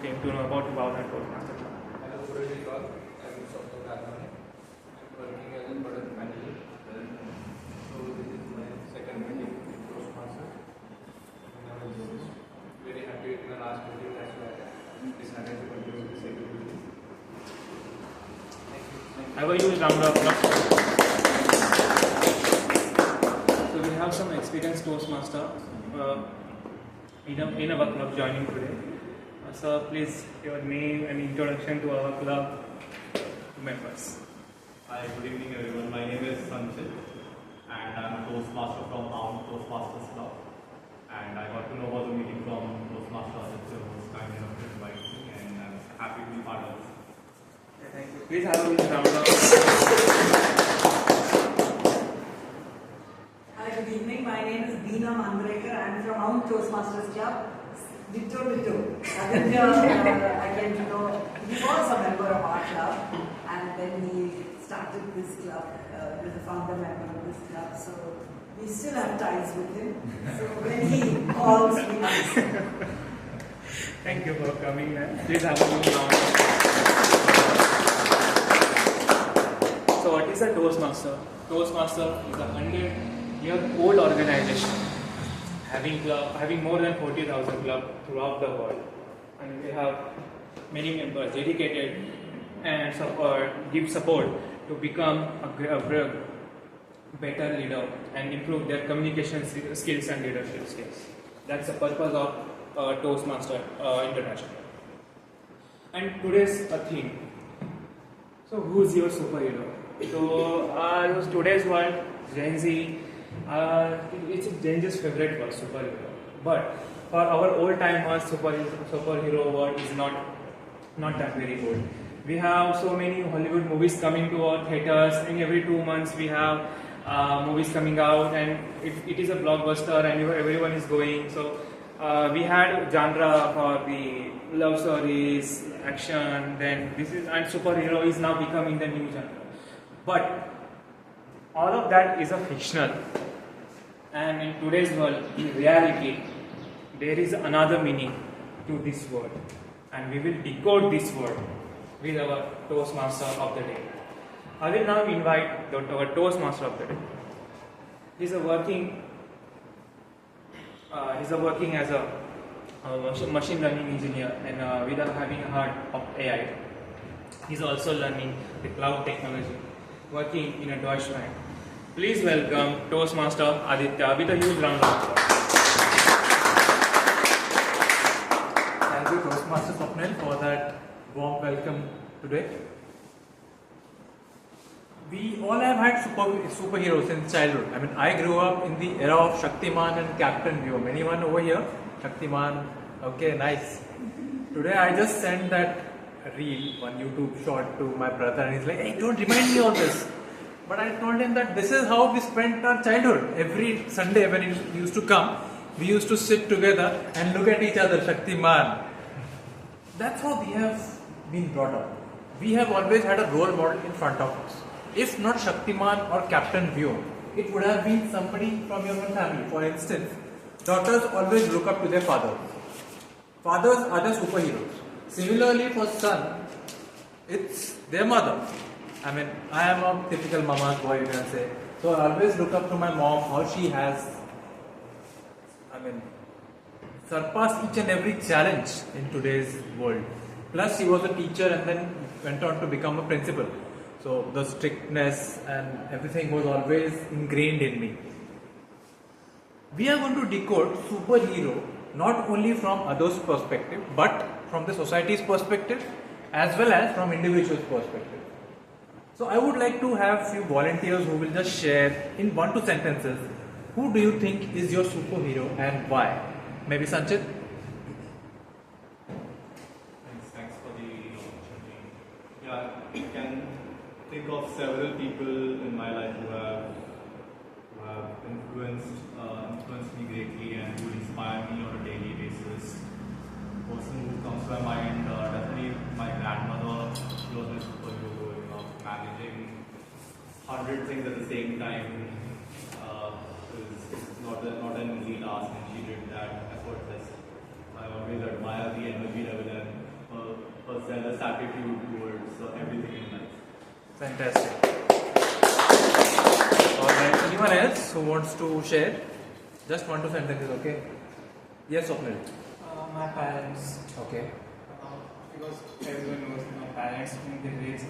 came to know about that Toastmaster Club. Hello, good evening all. I'm working as a product manager. So this is my second meeting with Toastmasters. And I was very happy with the last meeting. That's why I decided to continue this activity. Thank you. Have a huge round of applause. So we have some experienced Toastmaster in our club joining today. So please your name and introduction to our club members. Hi, good evening everyone. My name is Sanchit and I'm a Toastmaster from Toastmasters Club. And I got to know about the meeting from Toastmasters. It was kind enough to invite me and I'm happy to be part of this. Thank you. Please have a huge round of applause. Hi, good evening. My name is Beena Mandrekar. I am from Toastmasters Club. Ditto. Aditya, I came to know, he was a member of our club and then he started this club, he was a founder member of this club, so we still have ties with him. So when he calls, we answer. Thank you for coming. Please have a huge round. So what is a Toastmaster? Toastmaster is a 100-year-old organization having more than 40,000 clubs throughout the world, and we have many members dedicated and give support to become a better leader and improve their communication skills and leadership skills. That's the purpose of Toastmaster International. And today's a theme. So who's your superhero? So today's world, Gen Z, it's Gen Z's favorite word, superhero. But for our old timers, superhero word is not that very good. We have so many Hollywood movies coming to our theaters, and every 2 months we have movies coming out, and it is a blockbuster, and everyone is going. So we had genre for the love stories, action, then and superhero is now becoming the new genre. But all of that is a fictional, and in today's world, in reality, there is another meaning to this word, and we will decode this word with our Toastmaster of the day. I will now invite our Toastmaster of the day. He's working as a machine learning engineer, and without having a heart of AI. He's also learning the cloud technology, working in a Deutsche Bank. Please welcome Toastmaster Aditya with a huge round of applause. Thank you, Toastmaster Swapnil, for that warm welcome today. We all have had superheroes since childhood. I mean, I grew up in the era of Shaktiman and Captain Vyom. Anyone over here? Shaktiman? Okay, nice. Today I just sent that reel, one YouTube short to my brother, and he's like, hey, don't remind me of this. But I told him that this is how we spent our childhood. Every Sunday when it used to come, we used to sit together and look at each other, Shaktiman. That's how we have been brought up. We have always had a role model in front of us. If not Shaktiman or Captain Vyom, it would have been somebody from your own family. For instance, daughters always look up to their fathers. Fathers are the superheroes. Similarly for son, it's their mother. I mean, I am a typical mama's boy, you can say. So I always look up to my mom, how she has, surpassed each and every challenge in today's world. Plus, she was a teacher and then went on to become a principal. So the strictness and everything was always ingrained in me. We are going to decode superhero not only from others' perspective, but from the society's perspective, as well as from individual's perspective. So I would like to have few volunteers who will just share in 1 to 2 sentences, who do you think is your superhero and why? Maybe Sanchit? Thanks for the opportunity. Yeah, I can think of several people in my life who have influenced me greatly and who inspire me on a daily basis. The person who comes to my mind, definitely my grandmother. She was my superhero growing up, managing 100 things at the same time. Is not an easy task, and she did that effortless. I always admire the energy level and attitude towards everything in life. Fantastic. Alright, anyone else who wants to share? Just 1 to 2 sentences, okay? Yes, Swapnil. My parents. Okay. Because everyone knows my parents when they raise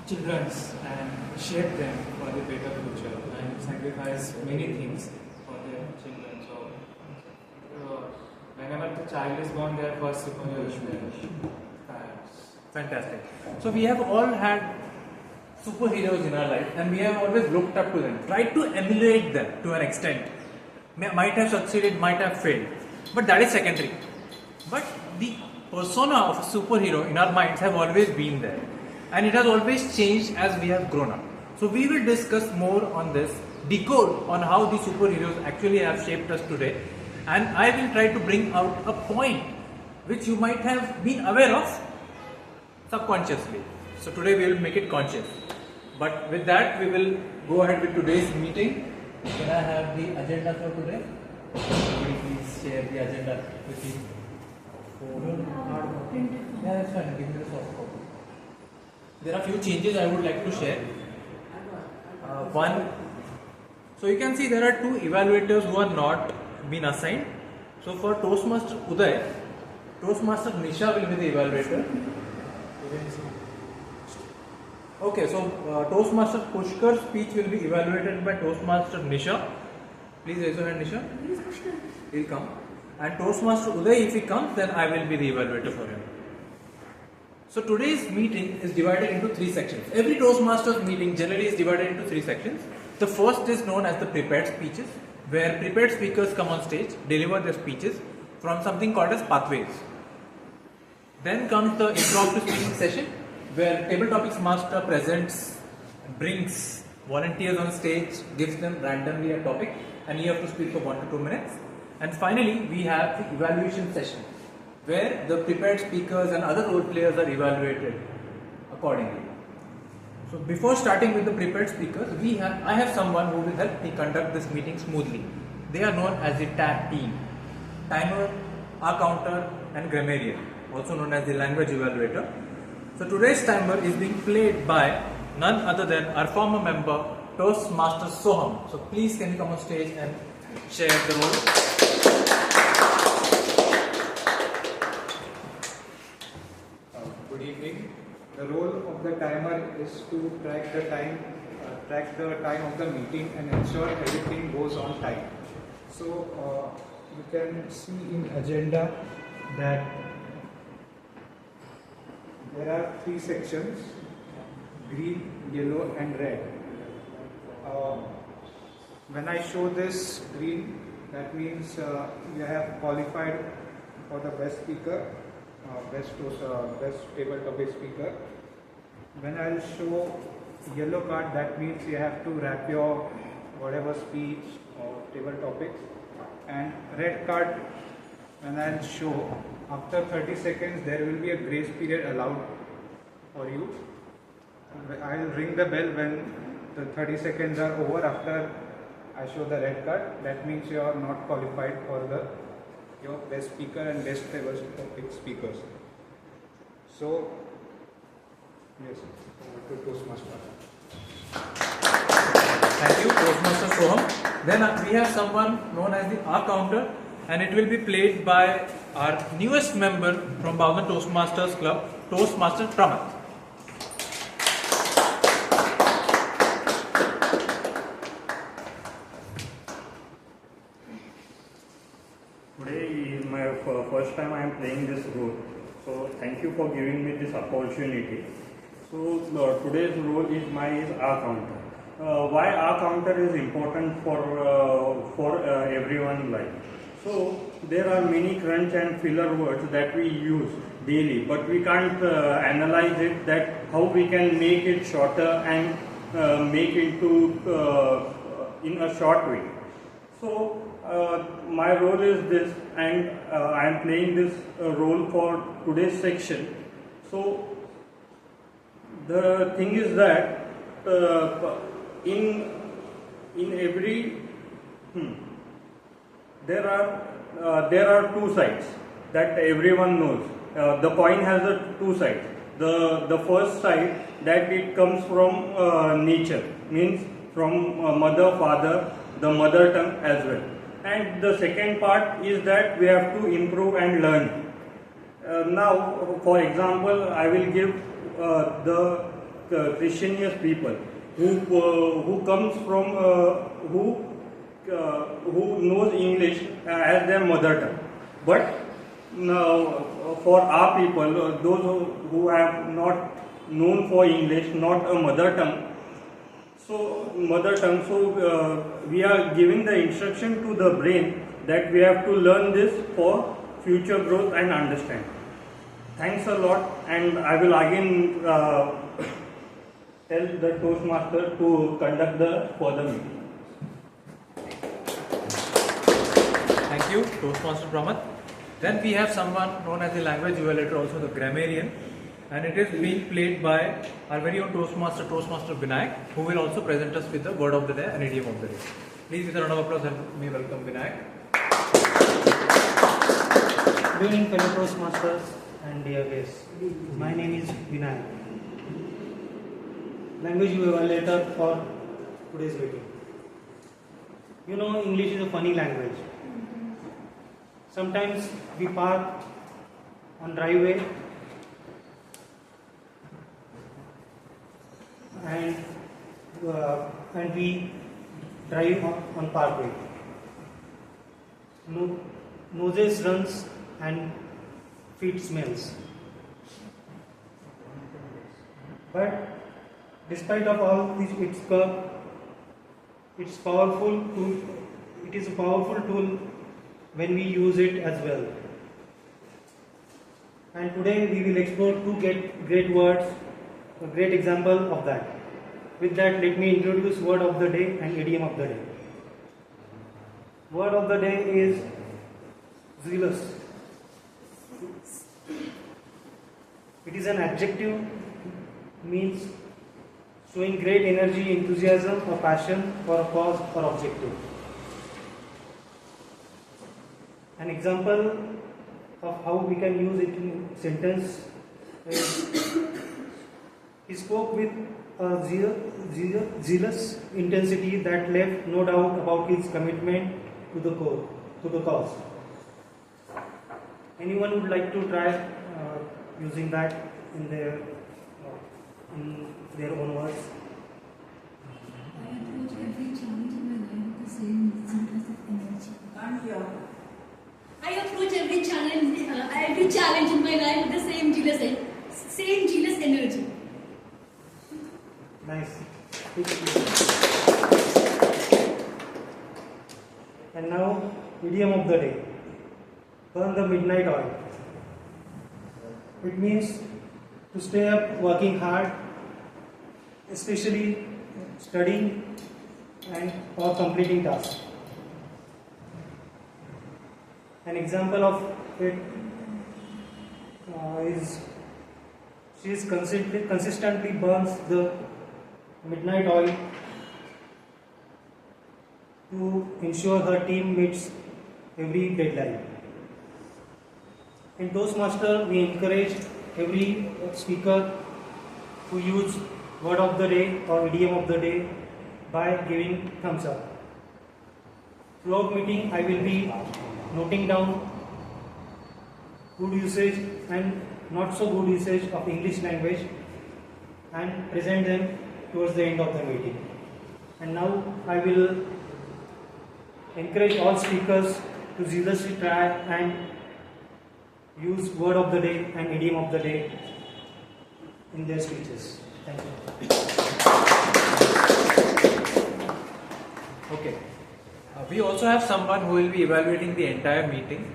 children and shape them for the better future and sacrifice many things for their children. So whenever the child is born, their first superhero is their parents. Fantastic. So we have all had superheroes in our life and we have always looked up to them, tried to emulate them to an extent. Might have succeeded, might have failed. But that is secondary. But the persona of a superhero in our minds have always been there. And it has always changed as we have grown up. So we will discuss more on this, decode on how the superheroes actually have shaped us today. And I will try to bring out a point which you might have been aware of subconsciously. So today we will make it conscious. But with that we will go ahead with today's meeting. Can I have the agenda for today? Somebody please share the agenda with me. Yeah, that's fine. Give me the soft copy. There are few changes I would like to share. One, so you can see there are 2 evaluators who are not been assigned. So for Toastmaster Uday, Toastmaster Nisha will be the evaluator. Okay, so Toastmaster Pushkar's speech will be evaluated by Toastmaster Nisha. Please raise your hand, Nisha. He'll come. And Toastmaster Uday, if he comes, then I will be the evaluator for him. So today's meeting is divided into 3 sections. Every Toastmasters meeting generally is divided into 3 sections. The first is known as the prepared speeches, where prepared speakers come on stage, deliver their speeches from something called as pathways. Then comes the impromptu speaking session, where table topics master presents, brings volunteers on stage, gives them randomly a topic, and you have to speak for 1 to 2 minutes. And finally, we have the evaluation session, where the prepared speakers and other role players are evaluated accordingly. So before starting with the prepared speakers, I have someone who will help me conduct this meeting smoothly. They are known as the TAG team: timer, counter, and grammarian, also known as the language evaluator. So today's timer is being played by none other than our former member, Toastmaster Soham. So please can you come on stage and share the role. Good evening. The role of the timer is to track the time of the meeting and ensure everything goes on time. So you can see in agenda that there are 3 sections: green, yellow, and red. When I show this green, that means you have qualified for the best speaker. Best table topic speaker. When I'll show yellow card, that means you have to wrap your whatever speech or table topics. And red card, when I'll show, after 30 seconds there will be a grace period allowed for you. I'll ring the bell when the 30 seconds are over. After I show the red card, that means you are not qualified for your best speaker and best table topic speakers. So, yes, over to Toastmaster. Thank you, Toastmaster Soham. Then we have someone known as the counter, and it will be played by our newest member from Bhavna Toastmasters Club, Toastmaster Pramath. Today is my first time I am playing this role, so thank you for giving me this opportunity. So today's role is R counter. Why R counter is important for everyone's life? So there are many crunch and filler words that we use daily, but we can't analyze it, that how we can make it shorter and make into in a short way. So my role is this, and I am playing this role for today's section. So the thing is that in every there are 2 sides. that everyone knows. The coin has two sides. The first side, that it comes from nature, means from mother, father, the mother tongue as well. And the second part is that we have to improve and learn. Now, for example, I will give the Christianese people who comes from who knows English as their mother tongue. But for our people, those who have not known for English, not a mother tongue, so we are giving the instruction to the brain that we have to learn this for future growth and understand. Thanks a lot, and I will again tell the Toastmaster to conduct the further meeting. Thank you, Toastmaster Pramat. Then we have someone known as the language evaluator, also the grammarian, and it is being played by our very own Toastmaster Vinayak, who will also present us with the word of the day and idiom of the day. Please, with a round of applause, help me welcome Vinayak. Good evening, fellow Toastmasters and dear guests. My name is Vinayak, language evaluator for today's meeting. You know, English is a funny language. Sometimes we park on driveway and we drive on parkway. Noses runs and feet smells. But despite of all this, it's powerful tool. It is a powerful tool when we use it as well. And today we will explore two great words, a great example of that. With that, let me introduce word of the day and idiom of the day. Word of the day is zealous. It is an adjective, means showing great energy, enthusiasm or passion for a cause or objective. An example of how we can use it in sentence is, he spoke with a zealous intensity that left no doubt about his commitment to the cause. Anyone would like to try using that in their own words? I approach every challenge in my life with the same zealous energy. Can't hear. I approach every challenge in my life with the same zealous energy. Nice. And now, idiom of the day. Burn the midnight oil. It means to stay up working hard, especially studying or completing tasks. An example of it is she consistently burns the midnight oil to ensure her team meets every deadline. In Toastmaster, we encourage every speaker to use word of the day or idiom of the day by giving thumbs up. Throughout meeting, I will be noting down good usage and not so good usage of English language and present them towards the end of the meeting. And now I will encourage all speakers to zealously try and use word of the day and idiom of the day in their speeches. Thank you. Okay. We also have someone who will be evaluating the entire meeting,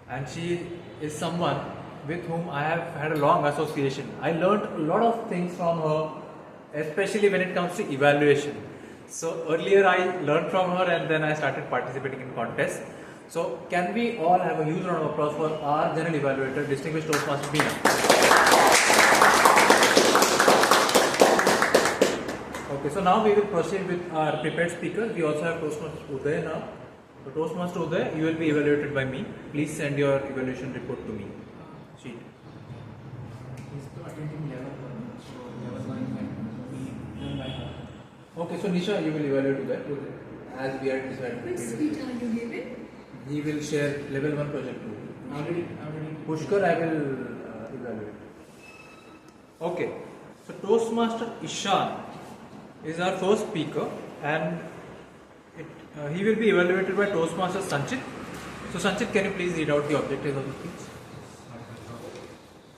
and she is someone with whom I have had a long association. I learned a lot of things from her, especially when it comes to evaluation. So earlier I learned from her and then I started participating in contests. So can we all have a huge round of applause for our general evaluator, distinguished Toastmaster Beena. Okay, so now we will proceed with our prepared speakers. We also have Toastmaster Uday now. So Toastmaster Uday, you will be evaluated by me. Please send your evaluation report to me. Sheet. He's attending level 1, so level 1 can be done by her. Okay, so Nisha, you will evaluate Uday as we had decided Which previously. speech are you giving? He will share level 1 project too. Already. Pushkar, I will evaluate. Okay, so Toastmaster Ishan is our first speaker, and he will be evaluated by Toastmaster Sanchit. So Sanchit, can you please read out the objectives of the speech?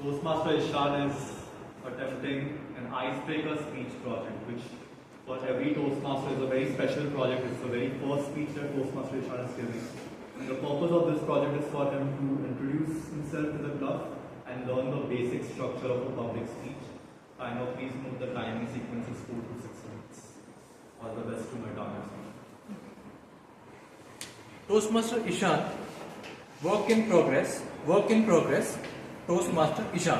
Toastmaster Ishan is attempting an icebreaker speech project, which for every Toastmaster is a very special project. It's the very first speech that Toastmaster Ishan is giving. And the purpose of this project is for him to introduce himself to the club and learn the basic structure of a public speech. I know, please note the timing sequence is 4 to 6 minutes. All the best to my targets. Toastmaster Ishan, work in progress, Toastmaster Ishan.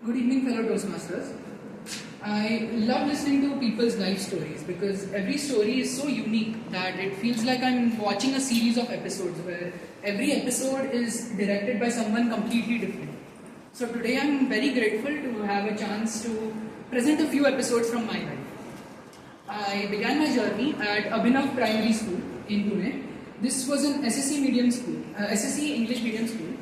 Good evening, fellow Toastmasters. I love listening to people's life stories because every story is so unique that it feels like I'm watching a series of episodes where every episode is directed by someone completely different. So today I'm very grateful to have a chance to present a few episodes from my life. I began my journey at Abhinav Primary School in Pune. This was an SSC medium school, SSC English medium school,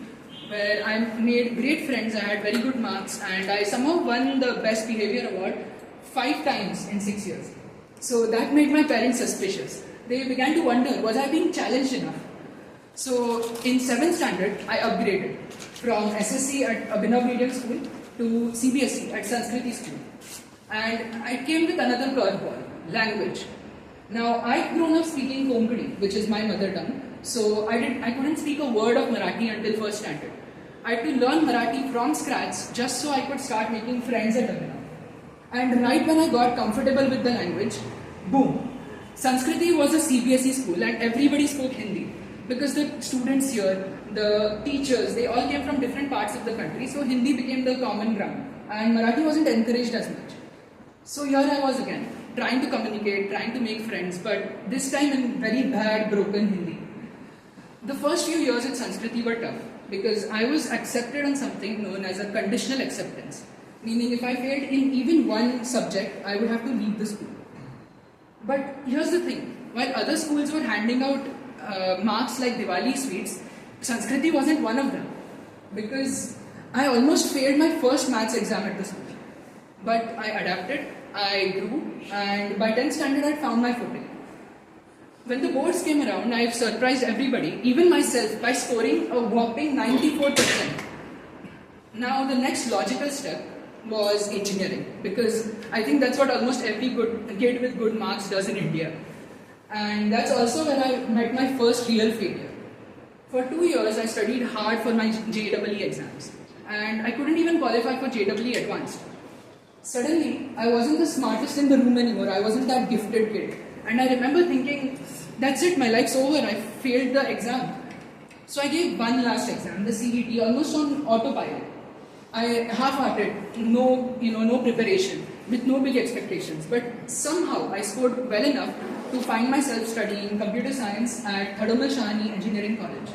where I made great friends. I had very good marks, and I somehow won the Best Behavior Award 5 times in 6 years. So that made my parents suspicious. They began to wonder, was I being challenged enough? So in 7th standard, I upgraded from SSC at Abhinav Medium School to CBSE at Sanskriti School. And I came with another curveball, language. Now, I'd grown up speaking Konkani, which is my mother tongue. So I couldn't speak a word of Marathi until 1st standard. I had to learn Marathi from scratch just so I could start making friends at Abhinav. And right when I got comfortable with the language, boom! Sanskriti was a CBSE school and everybody spoke Hindi. Because the students here, the teachers, they all came from different parts of the country, so Hindi became the common ground. And Marathi wasn't encouraged as much. So here I was again, trying to communicate, trying to make friends, but this time in very bad, broken Hindi. The first few years at Sanskriti were tough because I was accepted on something known as a conditional acceptance. Meaning if I failed in even one subject, I would have to leave the school. But here's the thing, while other schools were handing out marks like Diwali sweets, Sanskriti wasn't one of them. Because I almost failed my first maths exam at the school. But I adapted, I grew, and by 10th standard I found my footing. When the boards came around, I surprised everybody, even myself, by scoring a whopping 94%. Now the next logical step was engineering, because I think that's what almost every good kid with good marks does in India. And that's also where I met my first real failure. For 2 years, I studied hard for my JEE exams, and I couldn't even qualify for JEE Advanced. Suddenly, I wasn't the smartest in the room anymore. I wasn't that gifted kid. And I remember thinking, that's it, my life's over. I failed the exam. So I gave one last exam, the CET, almost on autopilot. I half-hearted, no preparation, with no big expectations. But somehow I scored well enough to find myself studying computer science at Thadomal Shahani Engineering College.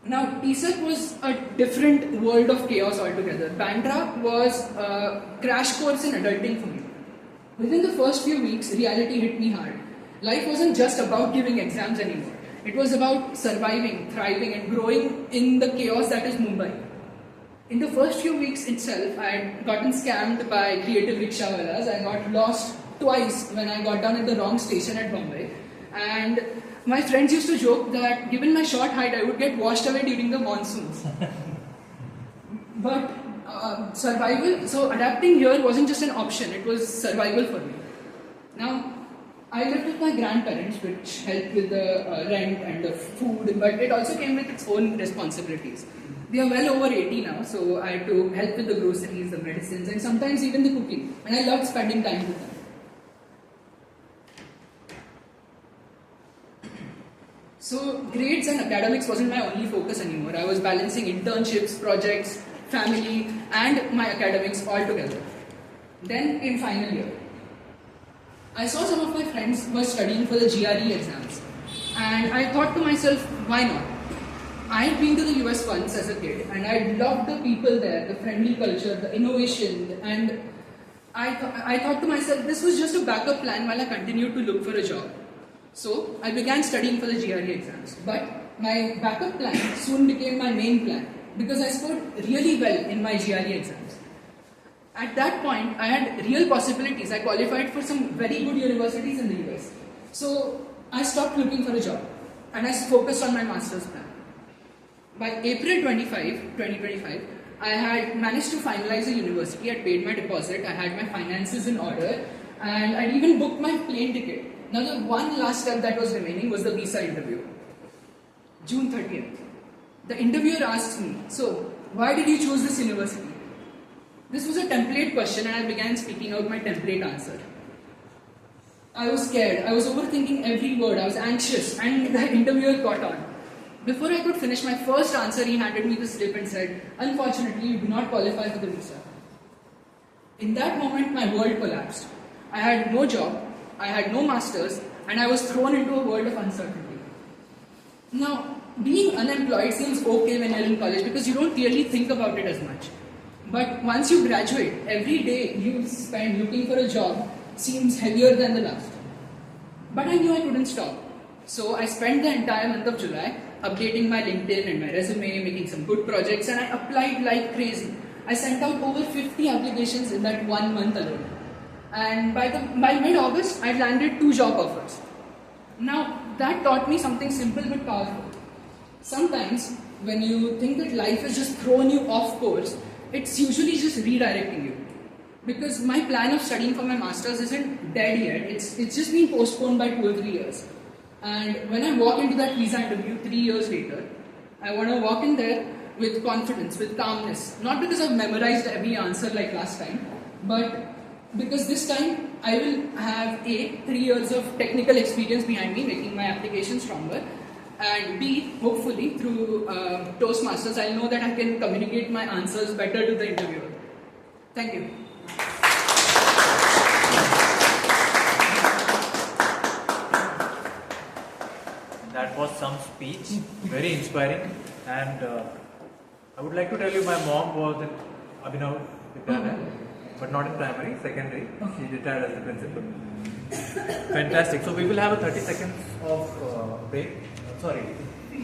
Now, TSEC was a different world of chaos altogether. Bandra was a crash course in adulting for me. Within the first few weeks, reality hit me hard. Life wasn't just about giving exams anymore. It was about surviving, thriving, and growing in the chaos that is Mumbai. In the first few weeks itself, I had gotten scammed by creative rickshawalas. I got lost twice when I got down at the wrong station at Bombay. And my friends used to joke that given my short height, I would get washed away during the monsoons. But survival, so adapting here wasn't just an option, it was survival for me. Now, I lived with my grandparents, which helped with the rent and the food, but it also came with its own responsibilities. They are well over 80 now, so I had to help with the groceries, the medicines, and sometimes even the cooking. And I loved spending time with them. So grades and academics wasn't my only focus anymore. I was balancing internships, projects, family, and my academics all together. Then came final year. I saw some of my friends were studying for the GRE exams, and I thought to myself, why not? I'd been to the US once as a kid, and I loved the people there, the friendly culture, the innovation, and I thought to myself, this was just a backup plan while I continued to look for a job. So I began studying for the GRE exams, but my backup plan soon became my main plan because I scored really well in my GRE exams. At that point, I had real possibilities. I qualified for some very good universities in the US. So I stopped looking for a job and I focused on my master's plan. By April 2025, I had managed to finalize a university. I paid my deposit, I had my finances in order, and I'd even booked my plane ticket. Now the one last step that was remaining was the visa interview. June 30th. The interviewer asked me, so why did you choose this university? This was a template question and I began speaking out my template answer. I was scared, I was overthinking every word, I was anxious, and the interviewer got on. Before I could finish my first answer, he handed me the slip and said, unfortunately, you do not qualify for the visa. In that moment, my world collapsed. I had no job, I had no masters, and I was thrown into a world of uncertainty. Now, being unemployed seems okay when you're in college because you don't really think about it as much. But once you graduate, every day you spend looking for a job seems heavier than the last. But I knew I couldn't stop. So I spent the entire month of July updating my LinkedIn and my resume, making some good projects, and I applied like crazy. I sent out over 50 applications in that 1 month alone. And by mid-August, I landed 2 job offers. Now, that taught me something simple but powerful. Sometimes, when you think that life has just thrown you off course, it's usually just redirecting you. Because my plan of studying for my masters isn't dead yet, it's just been postponed by 2 or 3 years. And when I walk into that visa interview 3 years later, I want to walk in there with confidence, with calmness. Not because I've memorized every answer like last time, but because this time I will have A, 3 years of technical experience behind me, making my application stronger, and B, hopefully through Toastmasters, I'll know that I can communicate my answers better to the interviewer. Thank you. That was some speech, very inspiring, and I would like to tell you my mom was in Abhinav Vidyalaya, but not in primary, secondary. She retired as the principal. Fantastic. So we will have a 30 seconds of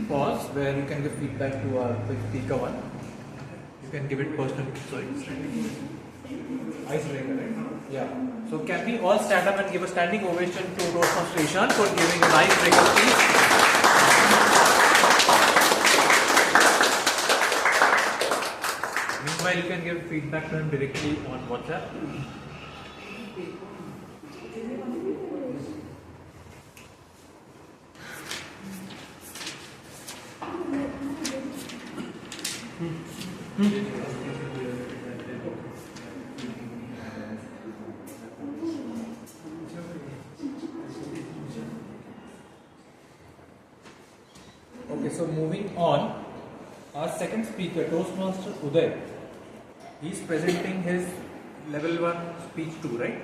pause where you can give feedback to our speaker one. You can give it personally. Icebreaker, right? Yeah. So can we all stand up and give a standing ovation to Toastmaster Ishan for giving an icebreaker speech? Meanwhile, you can give feedback to him directly on WhatsApp. Okay, so moving on, our second speaker, Toastmaster Uday, he's presenting his level 1 speech 2, right?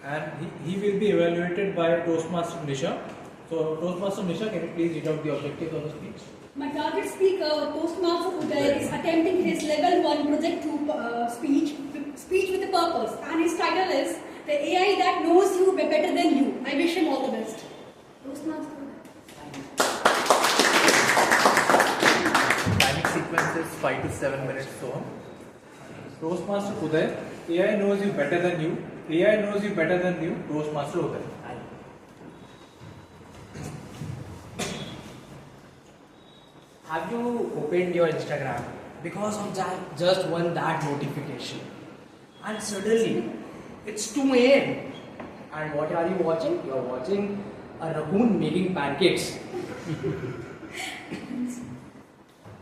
And he will be evaluated by Toastmaster Nisha. So, Toastmaster Nisha, can you please read out the objectives of the speech? My target speaker, Toastmaster Uday, is attempting his level 1 project 2 speech with a purpose, and his title is The AI That Knows You Better Than You. I wish him all the best. Toastmaster Uday. Timing sequence is 5 to 7 minutes so. Toastmaster Uday, AI knows you better than you. AI knows you better than you. Toastmaster Uday. Have you opened your Instagram because of that just that notification? And suddenly it's 2 a.m. And what are you watching? You are watching a raccoon making pancakes.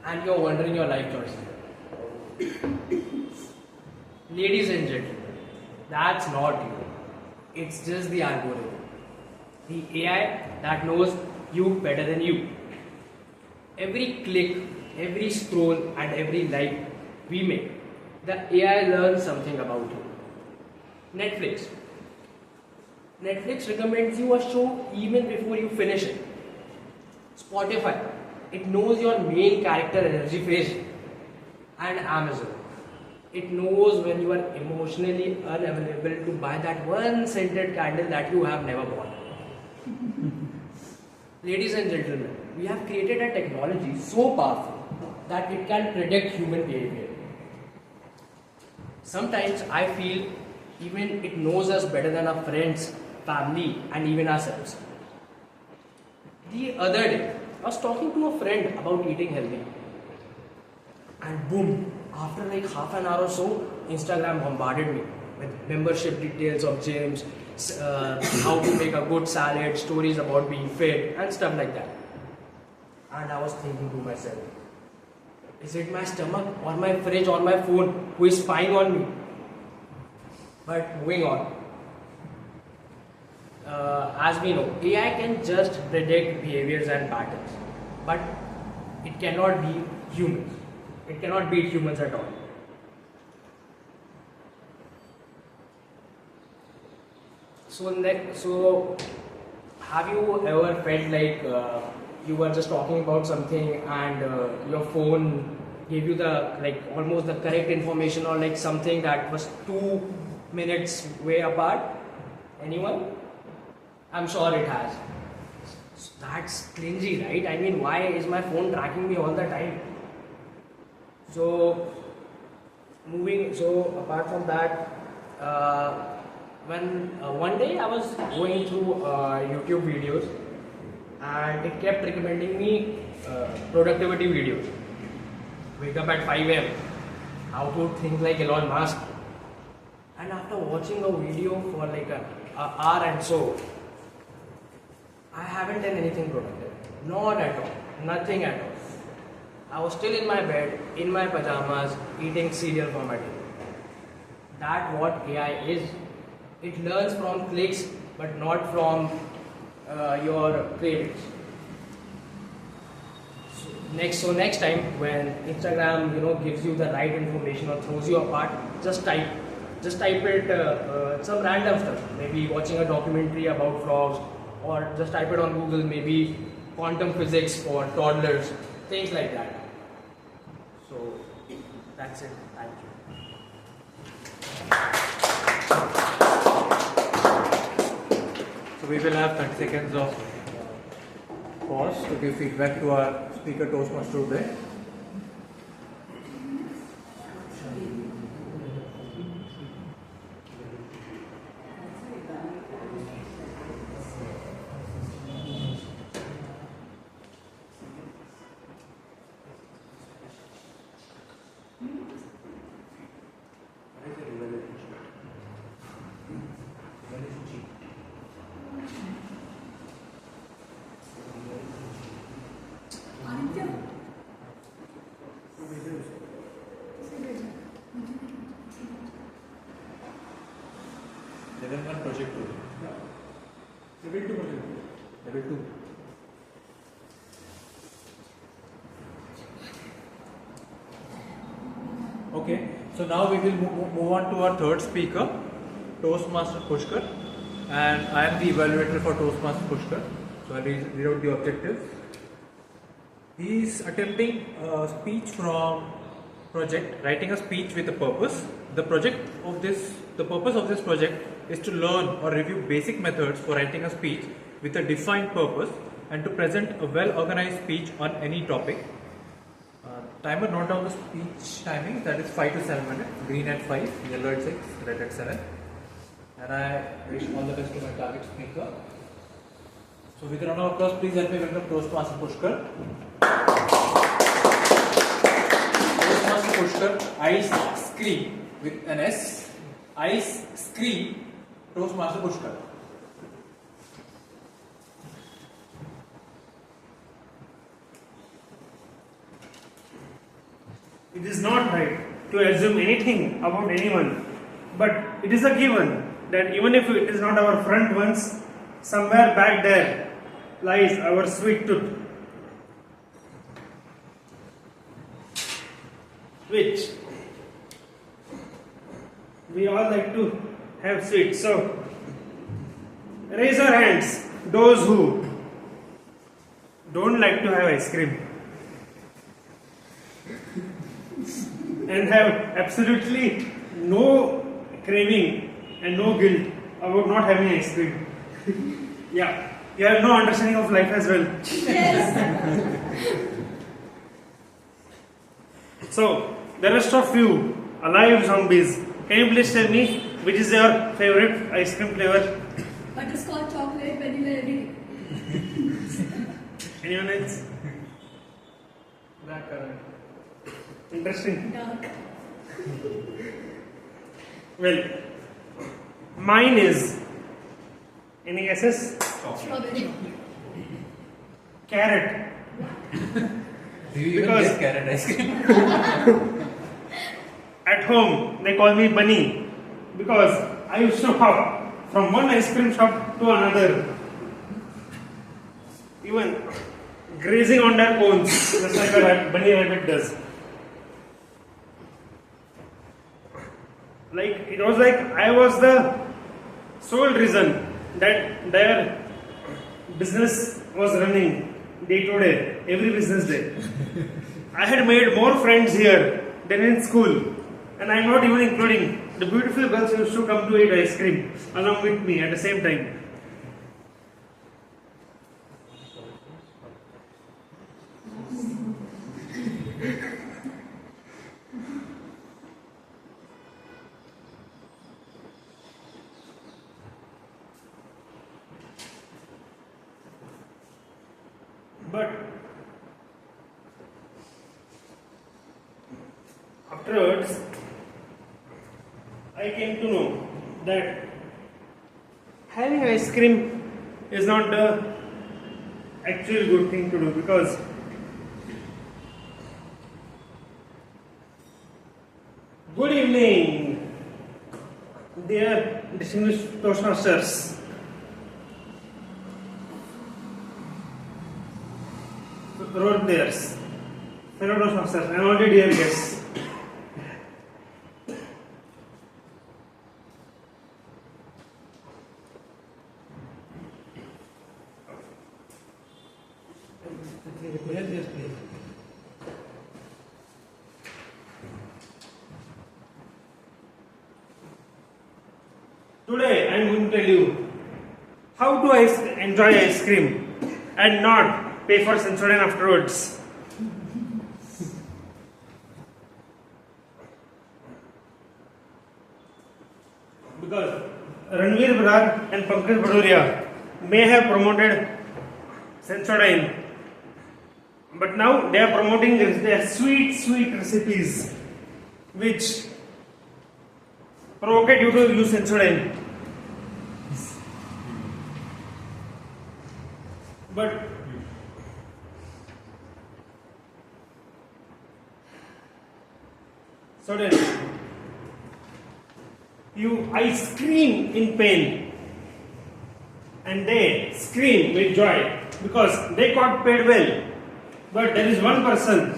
And you're wondering your life choices. Ladies and gentlemen, that's not you. It's just the algorithm. The AI that knows you better than you. Every click, every scroll, and every like we make, the AI learns something about you. Netflix. Netflix recommends you a show even before you finish it. Spotify. It knows your main character energy phase. And Amazon. It knows when you are emotionally unavailable to buy that one scented candle that you have never bought. Ladies and gentlemen, we have created a technology so powerful that it can predict human behavior. Sometimes I feel even it knows us better than our friends, family, and even ourselves. The other day, I was talking to a friend about eating healthy. And boom, after like half an hour or so, Instagram bombarded me with membership details of gyms, how to make a good salad, stories about being fit, and stuff like that. And I was thinking to myself, is it my stomach or my fridge or my phone who is spying on me? But moving on. As we know, AI can just predict behaviors and patterns, but it cannot be humans. It cannot beat humans at all. So have you ever felt like you were just talking about something and your phone gave you the like almost the correct information, or like something that was 2 minutes way apart? Anyone? I'm sure it has. That's cringy, right? I mean, why is my phone tracking me all the time? So apart from that, when one day I was going through YouTube videos and it kept recommending me productivity videos. Wake up at 5 a.m. How to think like Elon Musk. And after watching a video for like an hour and so, I haven't done anything productive. Not at all. Nothing at all. I was still in my bed, in my pajamas, eating cereal for my dinner. That's what AI is. It learns from clicks, but not from your cravings. So next time when Instagram, gives you the right information or throws you apart, just type it some random stuff. Maybe watching a documentary about frogs, or just type it on Google. Maybe quantum physics for toddlers, things like that. So that's it. Thank you. So we will have 30 seconds of pause to give feedback to our speaker Toastmaster today. Level 1 project 2. Level 2 project 2. Level 2. Okay, so now we will move on to our third speaker, Toastmaster Pushkar, and I am the evaluator for Toastmaster Pushkar. So I will read out the objectives. He is attempting a speech from project, writing a speech with a purpose. The purpose of this project is to learn or review basic methods for writing a speech with a defined purpose and to present a well-organized speech on any topic. Timer, note down the speech timing, that is 5 to 7 minutes, green at 5, yellow at 6, red at 7. And I wish all the best to my target speaker. So with a round of applause, please help me welcome Toastmaster Pushkar. Toastmaster Pushkar, ice scream with an S. Ice scream, Toastmaster Pushkar. It is not right to assume anything about anyone, but it is a given that even if it is not our front ones, somewhere back there lies our sweet tooth, which we all like to have sweets. So, raise your hands, those who don't like to have ice cream and have absolutely no craving and no guilt about not having ice cream. Yeah, you have no understanding of life as well. Yes. So, the rest of you, alive zombies, can you please tell me which is your favorite ice cream flavor? Butterscotch, chocolate, vanilla, everything. Anyone else? Blackcurrant. Interesting. Dark. Well, mine is, any guesses? Strawberry. Carrot. Do you even Because- get carrot ice cream? At home, they call me Bunny because I used to hop from one ice cream shop to another, even grazing on their cones, just like a bunny rabbit does. Like it was like I was the sole reason that their business was running day to day, every business day. I had made more friends here than in school. And I'm not even including the beautiful girls who used to come to eat ice cream along with me at the same time. But afterwards, I came to know that having ice cream is not the actual good thing to do because good evening, dear distinguished Toastmasters. Role players, fellow Toastmasters, and all the dear guests. Yes, please. Today I am going to tell you how to enjoy ice cream and not pay for Sensodyne afterwards. Because Ranveer Brar and Pankaj Badoria may have promoted Sensodyne, but now they are promoting their sweet recipes which provocate you to use Sensodyne. But suddenly I scream in pain and they scream with joy because they got paid well. But there is one person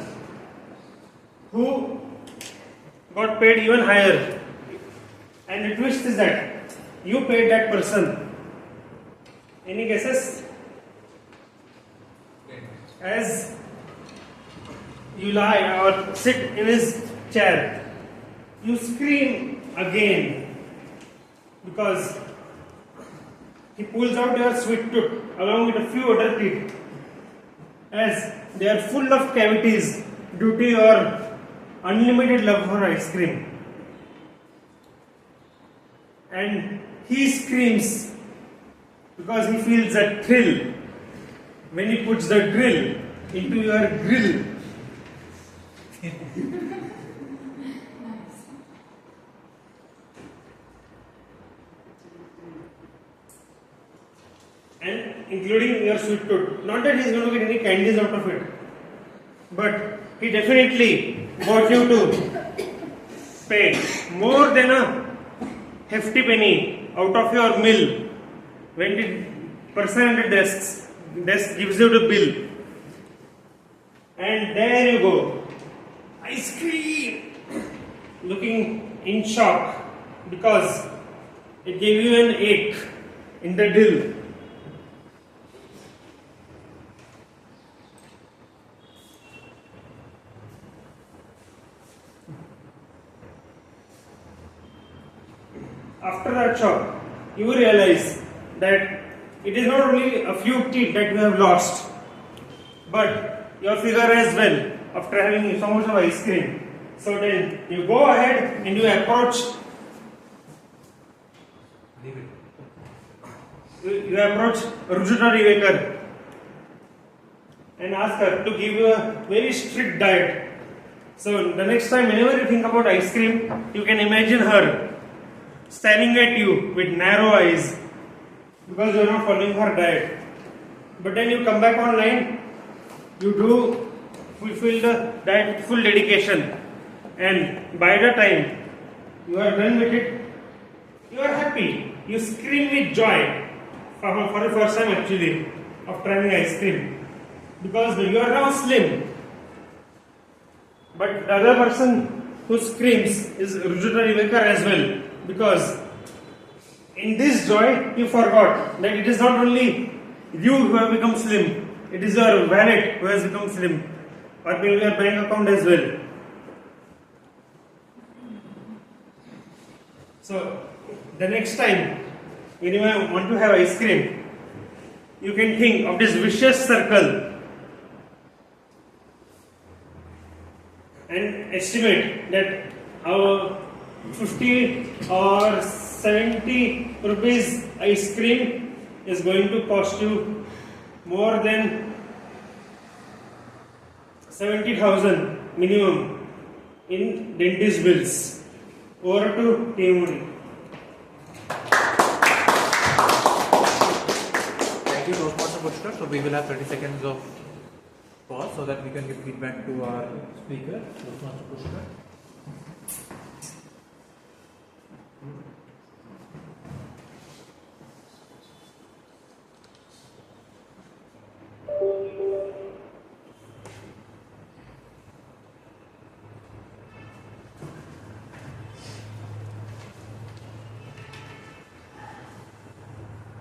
who got paid even higher, and the twist is that you paid that person. Any guesses? As you lie or sit in his chair, you scream again because he pulls out your sweet tooth along with a few other teeth as they are full of cavities due to your unlimited love for ice cream. And he screams because he feels a thrill when he puts the drill into your grill. And including your sweet tooth. Not that he's going to get any candies out of it, but he definitely got you to pay more than a hefty penny out of your meal when the person at the desk gives you the bill. And there you go, ice cream, looking in shock because it gave you an ache in the dill. After that shock, you realize that it is not only a few teeth that you have lost, but your figure as well after having so much of ice cream. So then you go ahead and you approach Rujuta Rivekar and ask her to give you a very strict diet. So the next time whenever you think about ice cream, you can imagine her staring at you with narrow eyes because you are not following her diet. But then you come back online, you do fulfill the diet with full dedication, and by the time you are done with it, you are happy. You scream with joy for the first time actually after having ice cream because you are now slim. But the other person who screams is Rujuta Rivekar as well, because in this joy you forgot that it is not only you who have become slim, it is your wallet who has become slim, or maybe your bank account as well. So the next time when you want to have ice cream, you can think of this vicious circle and estimate that our 50 or 70 rupees ice cream is going to cost you more than 70,000 minimum in dentist bills. Over to Team. Thank you, Toastmaster Pushkar. So we will have 30 seconds of pause so that we can give feedback to our speaker, Toastmaster Pushkar.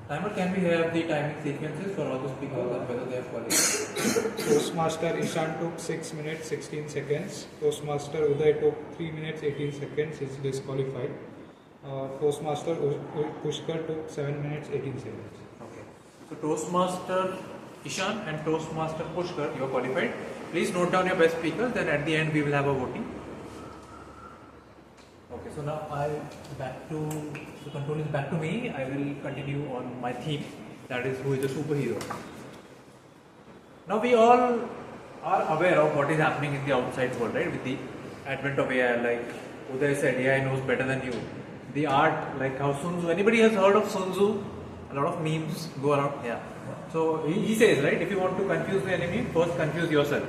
Timer, can we have the timing sequences for all the speakers and whether they have qualified? Toastmaster Ishan took 6 minutes 16 seconds. Toastmaster Uday took 3 minutes 18 seconds. Is disqualified. Toastmaster Pushkar took 7 minutes 18 seconds. Okay. So Toastmaster Ishan and Toastmaster Pushkar, you are qualified. Please note down your best speakers. Then at the end we will have a voting. Okay. So now the control is back to me. I will continue on my theme, that is who is a superhero. Now we all are aware of what is happening in the outside world, right? With the advent of AI, like Uday said, AI knows better than you. The art, like how Sun Tzu, anybody has heard of Sun Tzu? A lot of memes go around, yeah. So he says, right, if you want to confuse the enemy, first confuse yourself.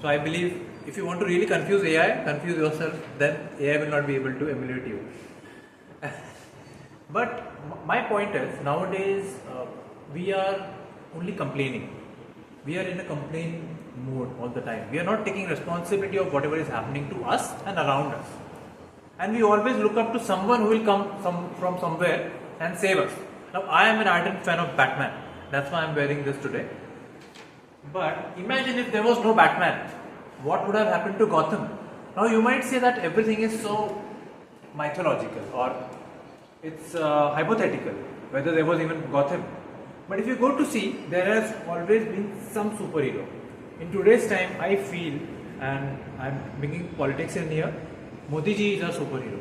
So I believe if you want to really confuse AI, confuse yourself, then AI will not be able to emulate you. But my point is, nowadays we are only complaining. We are in a complaint mode all the time. We are not taking responsibility of whatever is happening to us and around us. And we always look up to someone who will come from somewhere and save us. Now I am an ardent fan of Batman. That's why I am wearing this today. But imagine if there was no Batman. What would have happened to Gotham? Now you might say that everything is so mythological or it's hypothetical, whether there was even Gotham. But if you go to see, there has always been some superhero. In today's time, I feel, and I'm bringing politics in here, Modi ji is a superhero.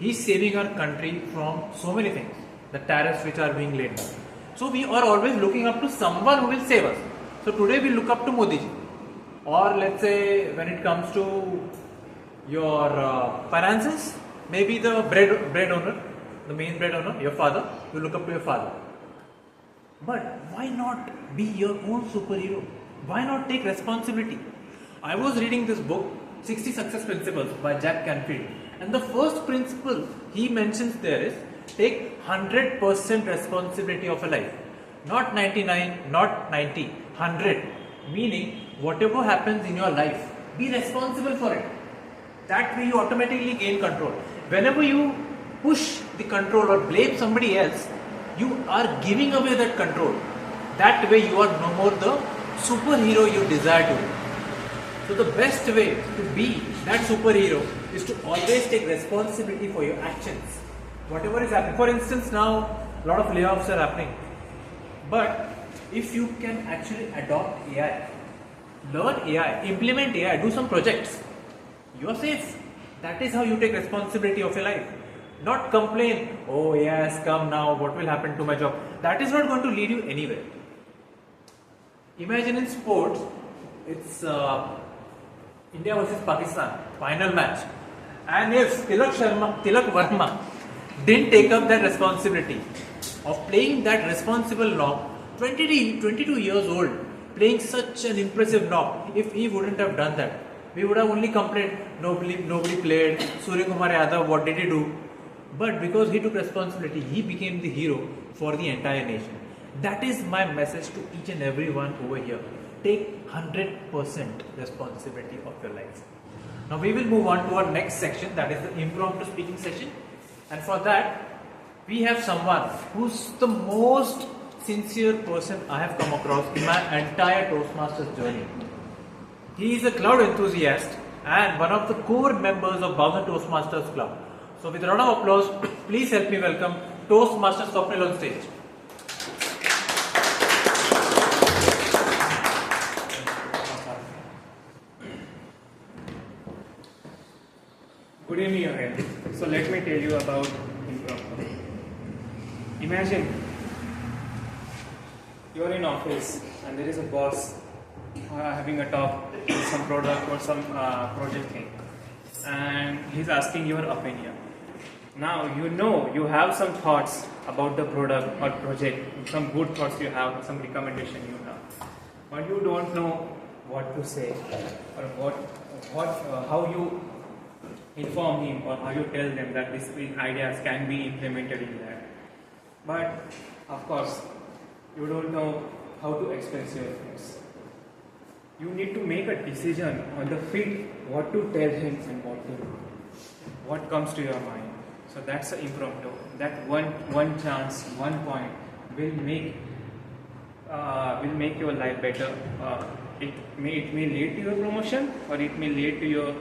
He's saving our country from so many things, the tariffs which are being laid down. So we are always looking up to someone who will save us. So today we look up to Modi ji. Or let's say when it comes to your finances, maybe the bread owner, the main bread owner, your father, you look up to your father. But why not be your own superhero? Why not take responsibility? I was reading this book, 60 Success Principles by Jack Canfield, and the first principle he mentions there is take 100% responsibility of a life. Not 99, not 90, 100. Meaning, whatever happens in your life, be responsible for it. That way you automatically gain control. Whenever you push the control or blame somebody else, you are giving away that control. That way you are no more the superhero you desire to be. So the best way to be that superhero is to always take responsibility for your actions. Whatever is happening. For instance, now a lot of layoffs are happening. But if you can actually adopt AI, learn AI, implement AI, do some projects, you are safe. That is how you take responsibility of your life. Not complain, oh AI has come now, what will happen to my job? That is not going to lead you anywhere. Imagine in sports, it's India versus Pakistan, final match. And if Tilak Verma didn't take up that responsibility of playing that responsible knock, 22 years old, playing such an impressive knock, if he wouldn't have done that, we would have only complained, nobody played, Surya Kumar Yadav, what did he do? But because he took responsibility, he became the hero for the entire nation. That is my message to each and every one over here. Take 100% responsibility of your life. Now we will move on to our next section, that is the impromptu speaking session. And for that, we have someone who's the most sincere person I have come across in my entire Toastmasters journey. He is a cloud enthusiast and one of the core members of Bhavna Toastmasters Club. So with a round of applause, please help me welcome Toastmasters Swapnil on stage. Good evening again. So let me tell you about impromptu. Imagine you are in office and there is a boss having a talk with some product or some project thing, and he's asking your opinion. Now you have some thoughts about the product or project, some good thoughts you have, some recommendation you have, but you don't know what to say or how you inform him or how you tell them that these ideas can be implemented in that. But of course, you don't know how to express your thoughts. You need to make a decision on the feet what to tell him and what to do. What comes to your mind. So that's an impromptu. That one chance, 1 point will make your life better. It may lead to your promotion or it may lead to your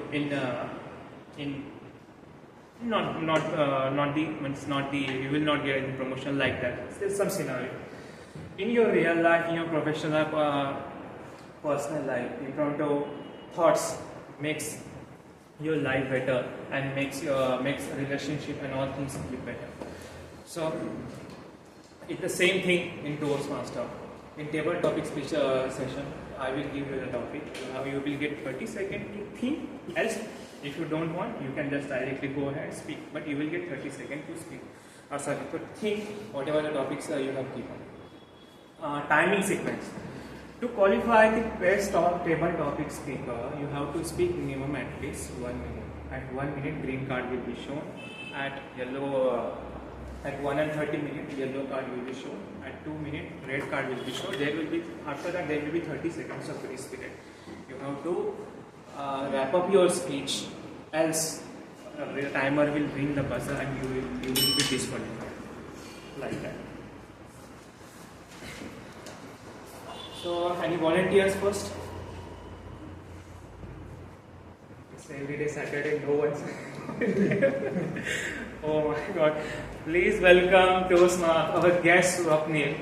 you will not get any promotion like that. There's some scenario. In your real life, in your professional life, personal life, impromptu thoughts makes your life better and makes relationship and all things look better. So it's the same thing in Toastmaster. In table topic speech session, I will give you the topic. You will get 30 seconds to think. Else, if you don't want, you can just directly go ahead and speak. But you will get 30 seconds to speak. To think whatever the topics you have given. Timing sequence. To qualify the best table topic speaker, you have to speak minimum at least 1 minute. At 1 minute, green card will be shown. At 1 and 30 minutes, yellow card will be shown. At 2 minutes, red card will be shown. After that, there will be 30 seconds of grace period. You have to wrap up your speech, else the timer will bring the buzzer and you will be disqualified. Like that. So, any volunteers first? It's every day Saturday, no one's. Oh my God! Please welcome Toastmasters, our guest Swapnil.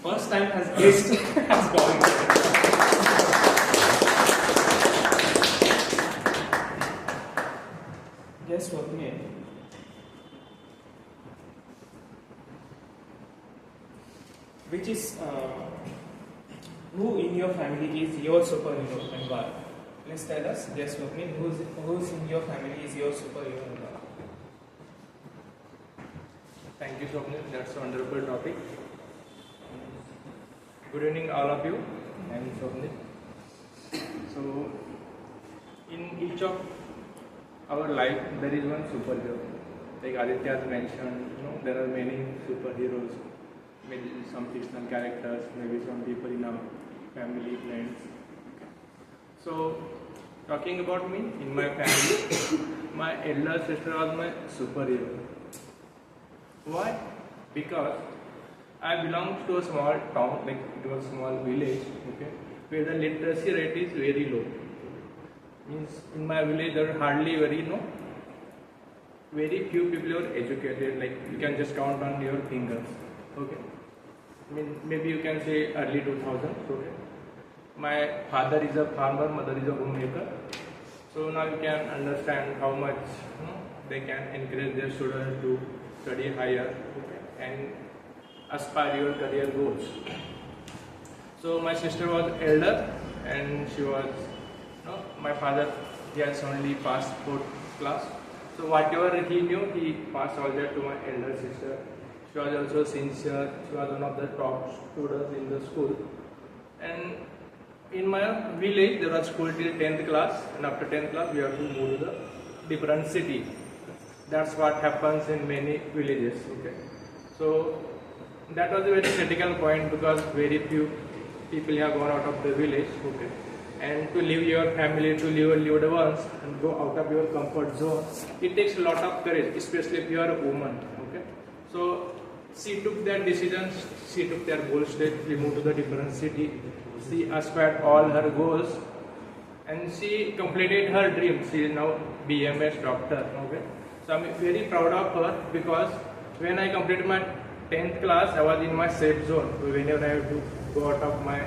First time as guest has volunteered. Yes, Swapnil. Which is who in your family is your superhero and why? Please tell us. Yes, Swapnil. Who's in your family is your superhero and why? Thank you, Swapnil. That's a wonderful topic. Good evening, all of you. I am Swapnil. So, in each of our life, there is one superhero. Like Aditya has mentioned, there are many superheroes. Maybe some fictional characters, maybe some people in our family, friends. So, talking about me, in my family, my elder sister was my superhero. Why? Because I belong to a small town, like to a small village, okay, where the literacy rate is very low. Means in my village there are hardly very few people are educated, like you can just count on your fingers, okay. I mean, maybe you can say early 2000s, okay. My father is a farmer, mother is a homemaker. So now you can understand how much they can encourage their students to study higher, okay, and aspire your career goals. So my sister was elder, and she was, my father, he has only passed 4th class. So whatever he knew, he passed all that to my elder sister. She was also sincere. She was one of the top students in the school. And in my village, there was school till 10th class, and after 10th class, we have to move to the different city. That's what happens in many villages. Okay, so that was a very critical point because very few people have gone out of the village. Okay, and to leave your family, to leave your loved ones, and go out of your comfort zone, it takes a lot of courage, especially if you are a woman. Okay, so she took that decision. She took their bold step. She moved to the different city. She aspired all her goals, and she completed her dream. She is now BMS doctor. Okay, so I'm very proud of her because when I completed my 10th class, I was in my safe zone. Whenever I have to go out of my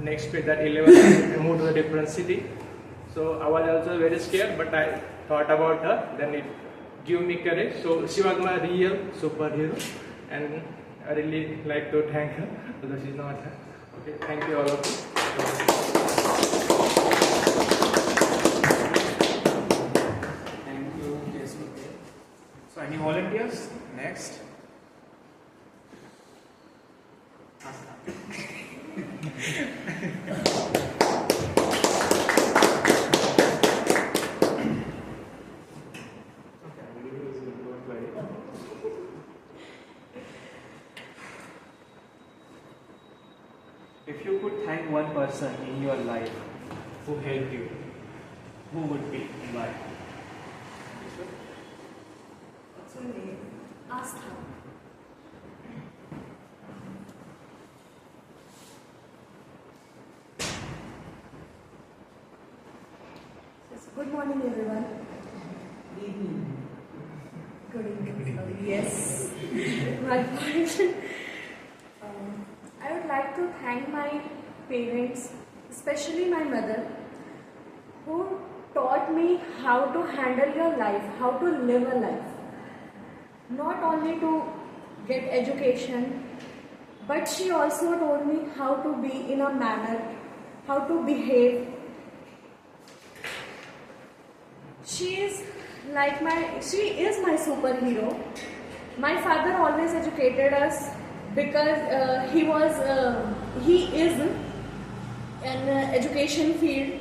next phase, that 11th, I moved to a different city. So I was also very scared, but I thought about her. Then it gave me courage. So she was my real superhero, and I really like to thank her because she's not here. Okay, thank you all of you. Thank you. Yes, okay. So any volunteers? Next. If you could thank one person in your life who helped you, who would be and why? What's your name? Astha. Good morning, everyone. Good evening. Good evening. Yes. My point. I would like to thank my parents, especially my mother, who taught me how to handle your life, how to live a life. Not only to get education, but she also told me how to be in a manner, how to behave. She is my superhero. My father always educated us because he is in education field.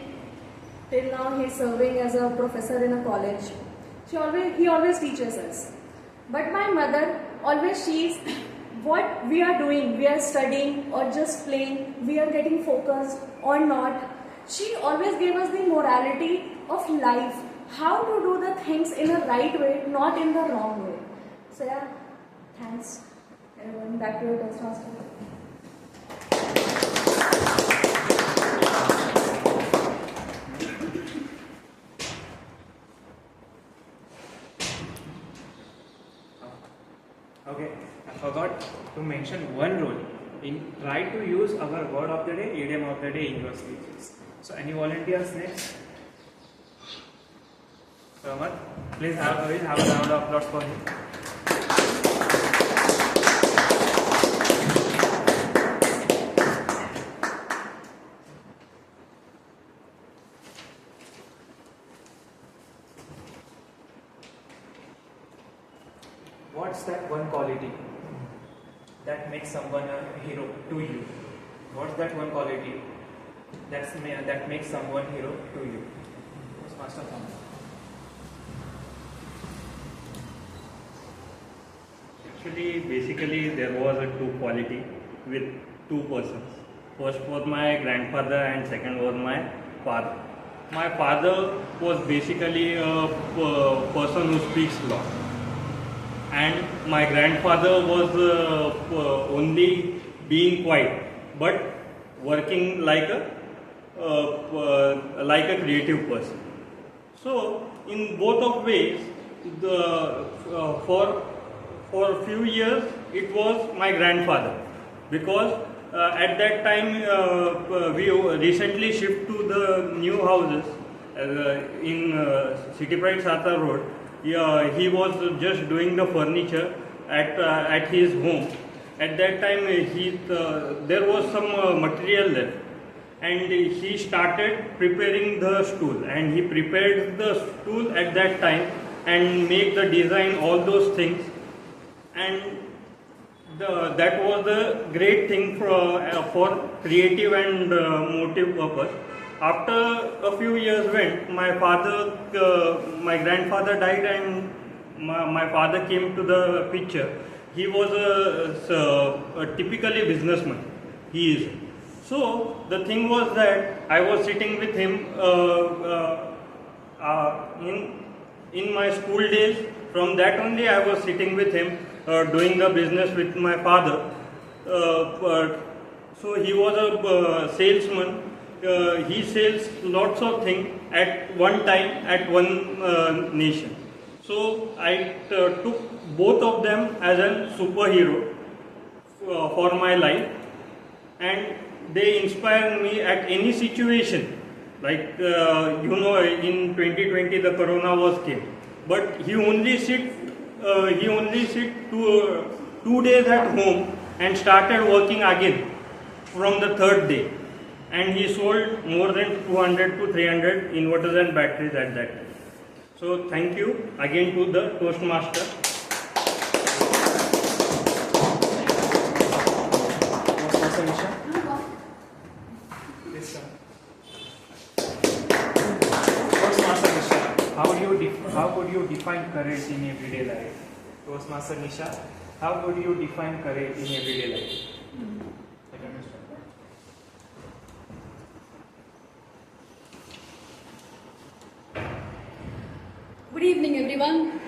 Till now he is serving as a professor in a college. He always teaches us. But my mother always sees what we are doing, we are studying or just playing, we are getting focused or not. She always gave us the morality of life, how to do the things in a right way, not in the wrong way. So yeah, thanks everyone. Back to your Toastmasters. Okay, I forgot to mention one rule. Try to use our word of the day, idiom of the day in your speeches. So any volunteers next? So Amar, please have a round of applause for him. What's that one quality that makes someone a hero to you? What's that one quality that makes someone hero to you? Master Thomas. Actually, basically, there was a two quality with two persons. First was my grandfather and second was my father. my father was basically a person who speaks a lot, and my grandfather was only being quiet but working like a creative person. So in both of ways, for a few years it was my grandfather, because at that time we recently shifted to the new houses in City Pride Sata Road. He was just doing the furniture at his home. At that time there was some material left, and he started preparing the stool, and he prepared the stool at that time and make the design, all those things, and that was the great thing for creative and motive purpose. After a few years went, my grandfather died, and my father came to the picture. He was a typically businessman. He is. So the thing was that I was sitting with him in my school days. From that only I was sitting with him, doing the business with my father. So he was a salesman. He sells lots of things at one time at one nation. So I took both of them as a superhero for my life, and they inspire me at any situation. Like in 2020 the corona was came, but he only sit 2 days at home and started working again from the third day, and he sold more than 200 to 300 inverters and batteries at that time. So thank you again to the Toastmaster. Toastmaster Nisha? Toastmaster Nisha, how would you define courage in everyday life? Toastmaster Nisha, how would you define courage in everyday life? Good evening, everyone.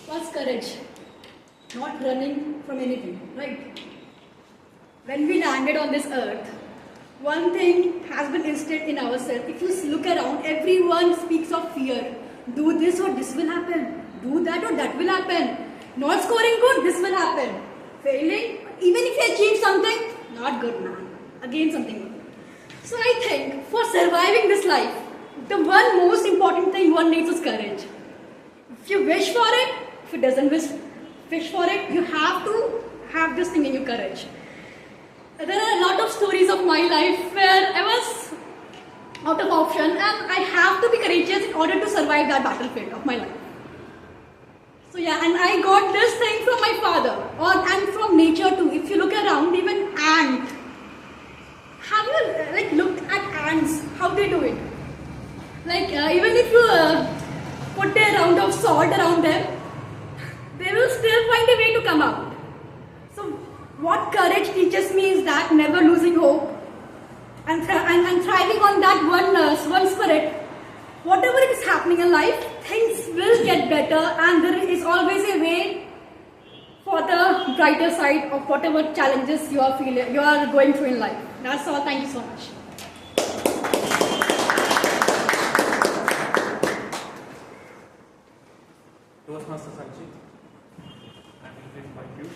What's courage? Not running from anything, right? When we landed on this earth, one thing has been instilled in ourselves. If you look around, everyone speaks of fear. Do this or this will happen. Do that or that will happen. Not scoring good, this will happen. Failing, even if you achieve something, not good, man. Again, something good. So I think for surviving this life, the one most important thing one needs is courage. If you wish for it, if it doesn't wish for it, you have to have this thing in your courage. There are a lot of stories of my life where I was out of option, and I have to be courageous in order to survive that battlefield of my life. So yeah, and I got this thing from my father, and from nature too. If you look around, even ant. Have you looked at ants? How they do it? Even if you put a round of salt around them, they will still find a way to come out. So what courage teaches me is that never losing hope and thriving on that one spirit. Whatever is happening in life, things will get better, and there is always a way for the brighter side of whatever challenges you are going through in life. That's all. Thank you so much. Toastmaster Sanchit, I will invite you.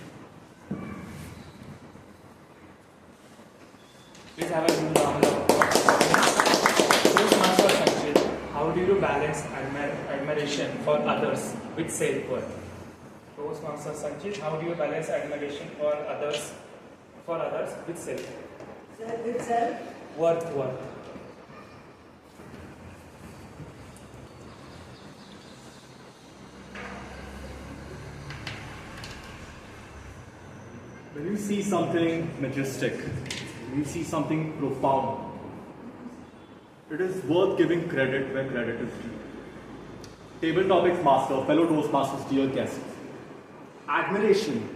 Please have a good round of applause. Toastmaster Sanchit, how do you balance admiration for others with self-worth? Toastmaster Sanchit, how do you balance admiration for others with self-worth? With self? Worth. When you see something majestic, when you see something profound, it is worth giving credit where credit is due. Table Topics Master, fellow Toastmasters, dear guests, admiration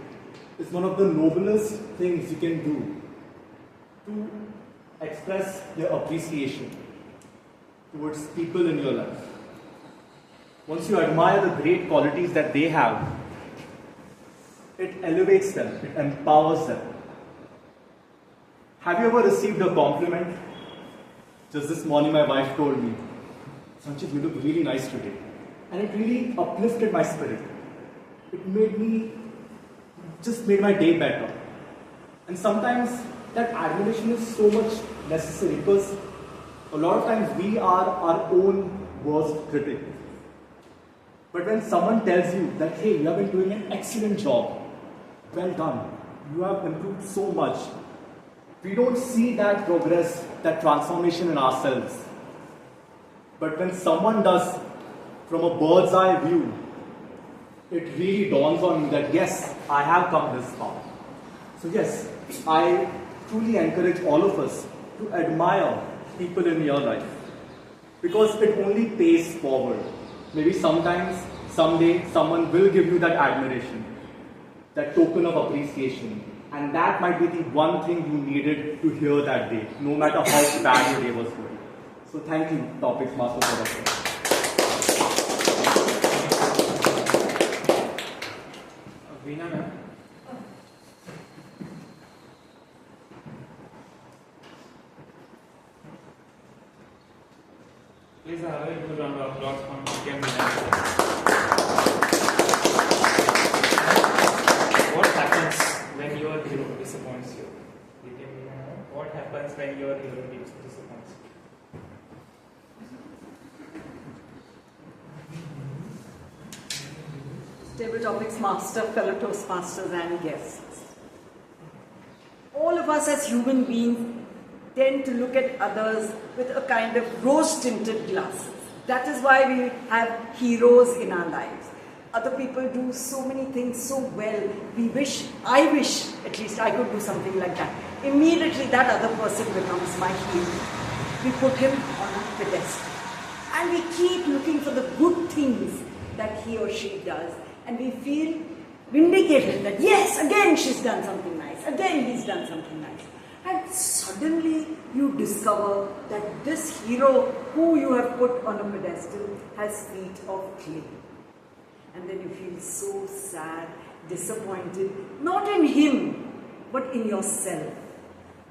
is one of the noblest things you can do to express your appreciation. towards people in your life. Once you admire the great qualities that they have, it elevates them, it empowers them. Have you ever received a compliment? Just this morning my wife told me, Sanchit, you look really nice today. And it really uplifted my spirit. It just made my day better. And sometimes that admiration is so much necessary because a lot of times we are our own worst critic. But when someone tells you that, hey, you have been doing an excellent job, well done, you have improved so much, we don't see that progress, that transformation in ourselves. But when someone does from a bird's eye view, it really dawns on me that yes, I have come this far. So yes, I truly encourage all of us to admire people in your life because it only pays forward. Maybe sometimes, someday, someone will give you that admiration, that token of appreciation, and that might be the one thing you needed to hear that day, no matter how bad your day was going. So thank you, Toastmasters, for that. Veena ma'am. Please have a good round of applause for Veena. What happens when your hero disappoints you? What happens when your hero disappoints you? Table topics master, fellow Toastmasters and guests. All of us as human beings tend to look at others with a kind of rose-tinted glasses. That is why we have heroes in our lives. Other people do so many things so well. I wish, at least I could do something like that. Immediately that other person becomes my hero. We put him on a pedestal. And we keep looking for the good things that he or she does. And we feel vindicated that yes, again she's done something nice. Again he's done something nice. And suddenly you discover that this hero who you have put on a pedestal has feet of clay. And then you feel so sad, disappointed, not in him, but in yourself.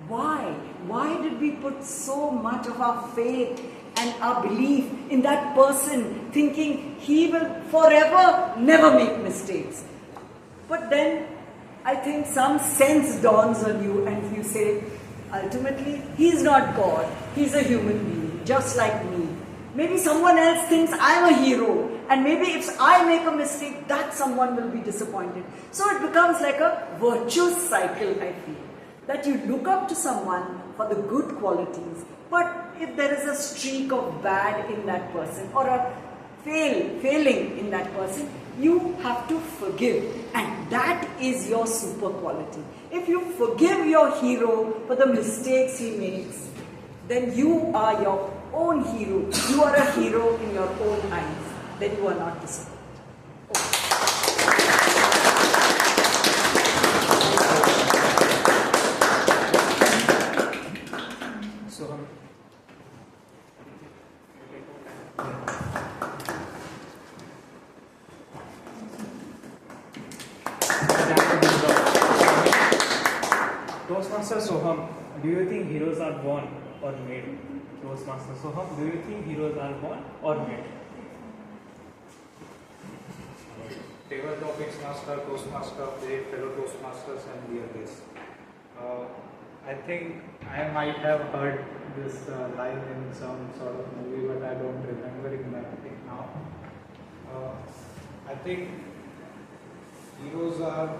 Why? Why did we put so much of our faith and our belief in that person, thinking he will forever never make mistakes? But then I think some sense dawns on you and you say, ultimately, he's not God, he's a human being, just like me. Maybe someone else thinks I'm a hero, and maybe if I make a mistake, that someone will be disappointed. So it becomes like a virtuous cycle, I feel. That you look up to someone for the good qualities, but if there is a streak of bad in that person or a failing in that person, you have to forgive, and that is your super quality. If you forgive your hero for the mistakes he makes, then you are your own hero. You are a hero in your own eyes. Then you are not disappointed. Toastmaster Soham, do you think heroes are born or made? Toastmaster Soham, do you think heroes are born or made? Table topics master, Toastmaster, fellow Toastmasters and dear guests. I think I might have heard this line in some sort of movie, but I don't remember it now. I think heroes are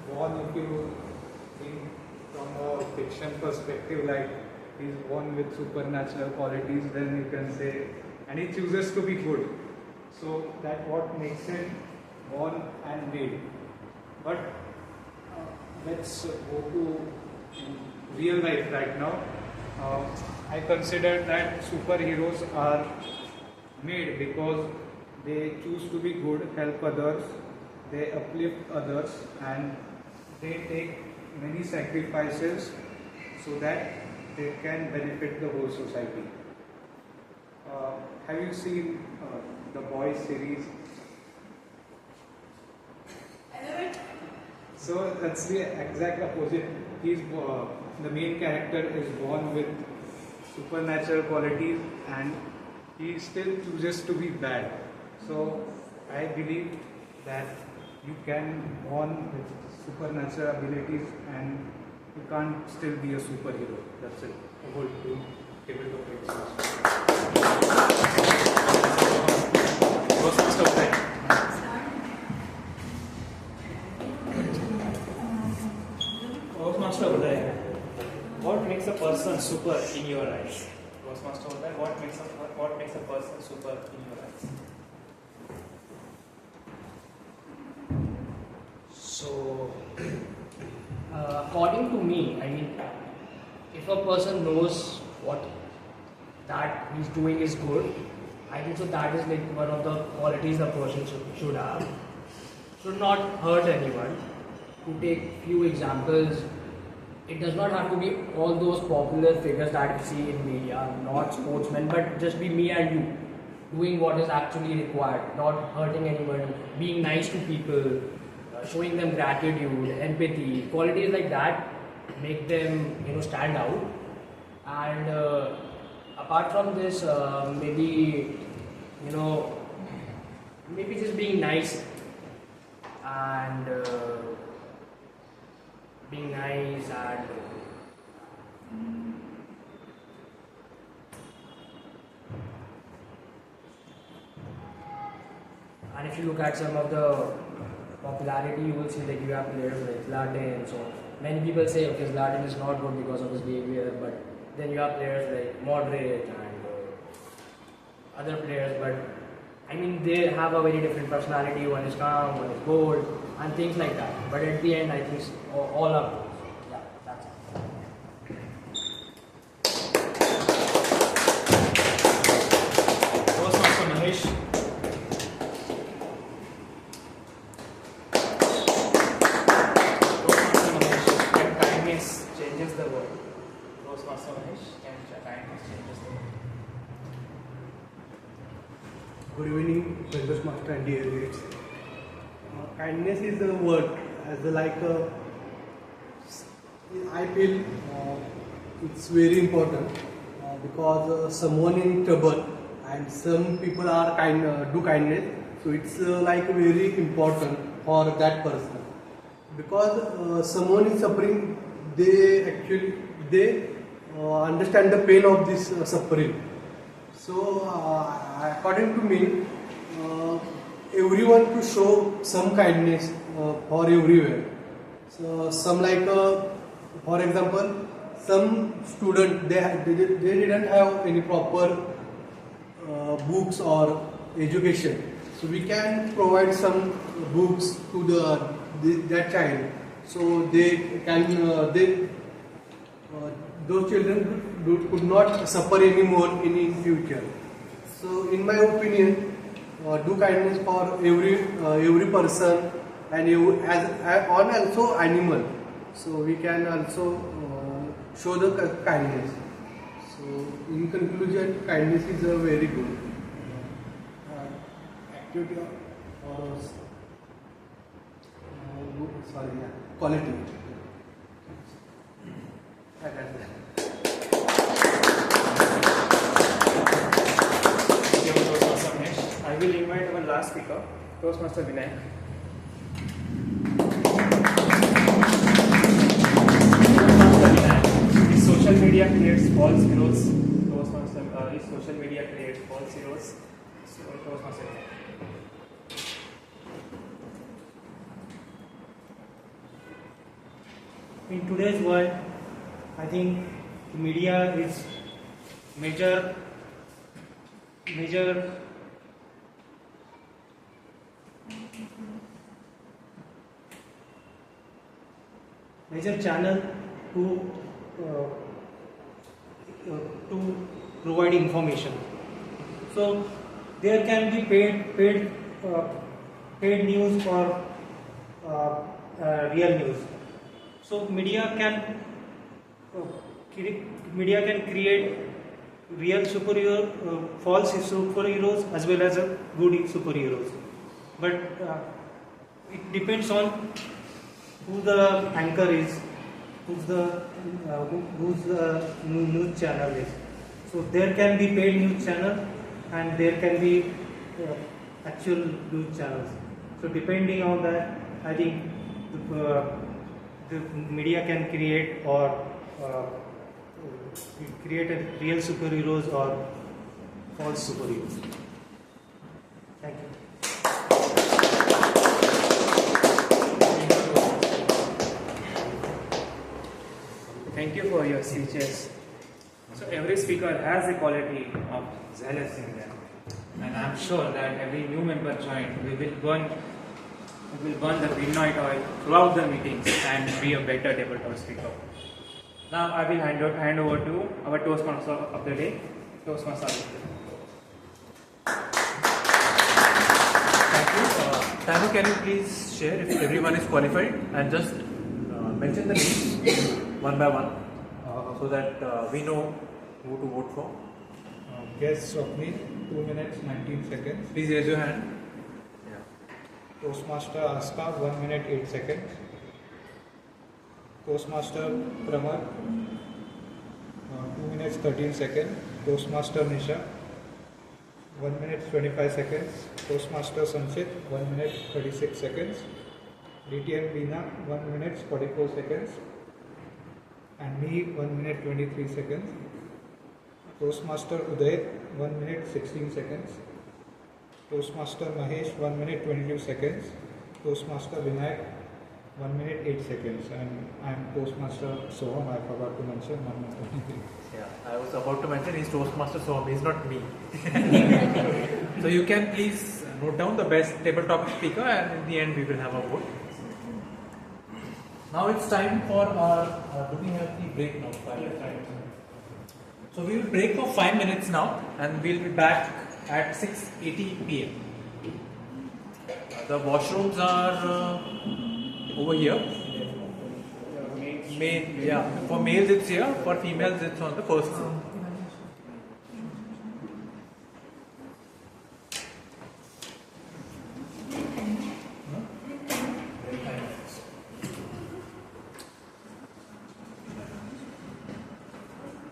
born, if you think from a fiction perspective, like he's born with supernatural qualities, then you can say, and he chooses to be good. So that what makes him born and made. But let's go to real life right now. I consider that superheroes are made because they choose to be good, help others, they uplift others, and they take many sacrifices so that they can benefit the whole society. have you seen the Boys series? So that's the exact opposite. The main character is born with supernatural qualities and he still chooses to be bad. So I believe that you can born with supernatural abilities and you can't still be a superhero. That's it. The whole tabletop Toastmaster Uday. Toastmaster Uday, what makes a person super in your eyes? Toastmaster Uday, what makes a person super in your eyes? So, according to me, I mean, if a person knows what that he's doing is good, I think so that is like one of the qualities the person should have. Should not hurt anyone. To take few examples, it does not have to be all those popular figures that you see in media, not sportsmen, but just be me and you, doing what is actually required, not hurting anyone, being nice to people, showing them gratitude, empathy, qualities like that make them stand out. And apart from this, maybe maybe just being nice and and if you look at some of the popularity, you will see that you have players like Zlatan. So many people say, okay, Zlatan is not good because of his behavior, but then you have players like Modric and other players, but I mean they have a very different personality. One is calm, one is bold, and things like that. But at the end, I think all are good. Yeah, that's it. Toastmaster Mahesh. Toastmaster Mahesh, can kindness changes the world? Toastmaster Mahesh, can kindness changes the world? Good evening, Toastmaster and dear leads. Kindness is a word as I feel it's very important because someone in trouble and some people are do kindness, so it's very important for that person because someone is suffering, they understand the pain of this suffering. So according to me, everyone to show some kindness for everywhere. So some for example, some student they didn't have any proper books or education. So we can provide some books to that child, so they can those children could not suffer anymore in future. So in my opinion, do kindness for every person and also animal. So we can also show the kindness. So in conclusion, kindness is a very good activity or quality. I will invite our last speaker, Toastmaster Vinayak. His social media creates false heroes. His social media creates false heroes. So, Toastmaster Vinayak. In today's world, I think media is major channel to provide information. So there can be paid news or real news. So media can create real superhero, false superheroes as well as good superheroes. But it depends on who the anchor is, who's the news channel is. So there can be paid news channel and there can be actual news channels. So depending on that, I think the media can create or create a real superheroes or false superheroes. Thank you. Thank you for your speeches. So every speaker has a quality of zealous in them, and I'm sure that every new member joined, we will burn the midnight oil throughout the meetings and be a better tabletop speaker. Now I will hand over to our Toastmaster of the day, Toastmaster. Thank you. Tanu, can you please share if everyone is qualified and just mention the names one by one so that we know who to vote for. Guest Swapnil, 2 minutes 19 seconds. Please raise your hand. Toastmaster Asta, 1 minute 8 seconds. Toastmaster Pramar, 2 minutes 13 seconds. Toastmaster Nisha, 1 minute 25 seconds. Toastmaster Sanchit, 1 minute 36 seconds. DTM Veena, 1 minute 44 seconds. And me, 1 minute 23 seconds. Toastmaster Uday, 1 minute 16 seconds. Toastmaster Mahesh, 1 minute 22 seconds. Toastmaster Vinayak, 1 minute 8 seconds. And I'm Toastmaster Soham, I forgot to mention 1 minute 23. Yeah, I was about to mention he's Toastmaster Soham, he's not me. So you can please note down the best tabletop speaker and in the end we will have a vote. Now it's time for our, do we have the break now? 5 minutes. So we will break for 5 minutes now and we'll be back at 6:80 p.m. The washrooms are over here. For males it's here, for females it's on the first floor.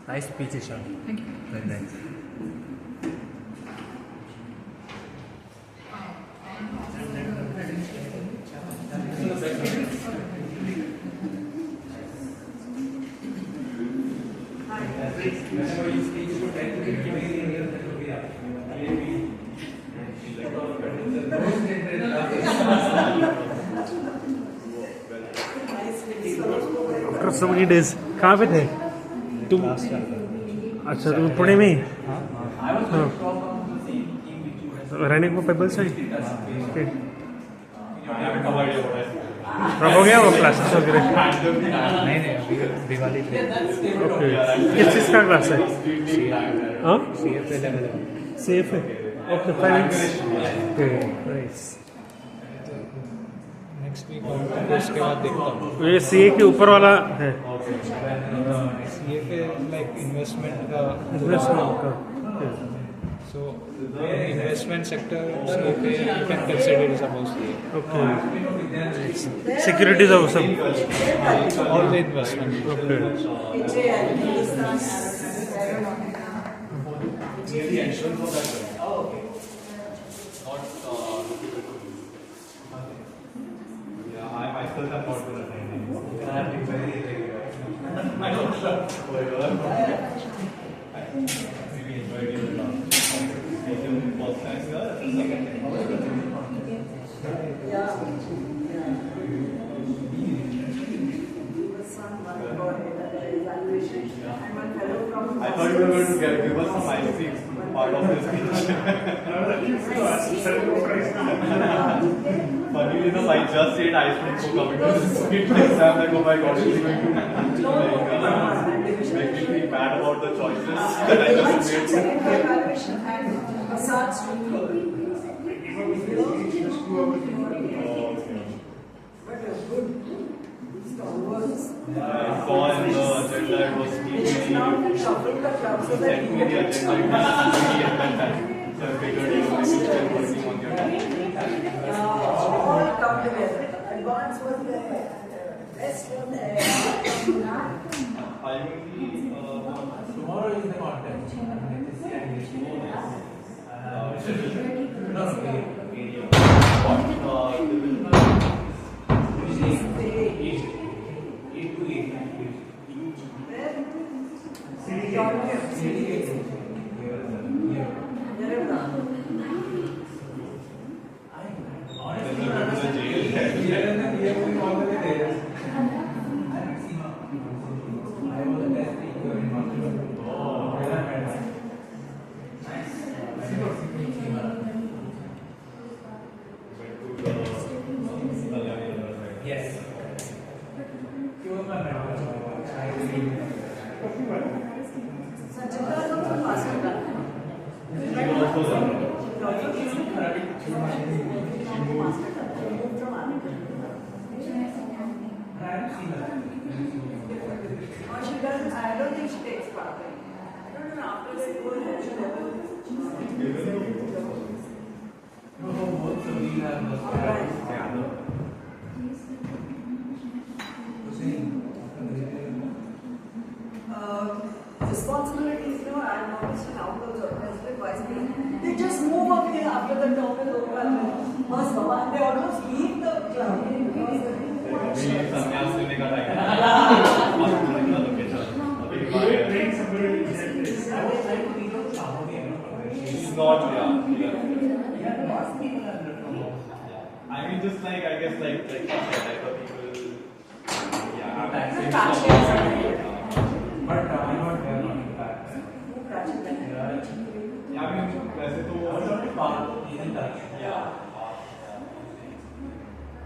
Nice speech, Isha. Thank you. Very nice. After so many days, कहाँ पे थे? तुम अच्छा तुम पुणे में ही रहने को pebbles है अब हो गया वो क्लासेस वगैरह नहीं अभी दिवाली पे ओके किस चीज़ का क्लास है हाँ CFA लेवल सेफ है okay finance okay nice next week और उसके बाद देखता हूँ ये सीए के ऊपर वाला है CFA like investment इन्वेस्टमेंट का so investment sector CFA you can consider it as above CA. Okay securities और सब All the investment. I still have not been attending. I have been very irregular. I don't know. Maybe enjoyed it a lot. Was it first time here or second I thought you were going to give us some ice cream part of this speech. Funny enough, I just ate ice cream for coming to this speech. Next time, like, oh my god, is he going to make me feel bad about the choices that I just made? I saw in the agenda it was TV. now we shuffle the club so that Send me the agenda immediately at that time. So I figured you might be still working on your time. all come together. Advance was there, rest was there. Are you in the Tomorrow is the content. No, area? What? Yes. She doesn't, I don't think she takes part. I don't know, after that, she responsibilities, you know, I've noticed in outdoors or president vice president, they just move away after the term is over. Mas Baba, they almost leave the club because She's not, I mean, just like, I guess, like you said, like the people, But I'm not there on impact. Yeah, I mean, वैसे तो Part is in touch. Yeah.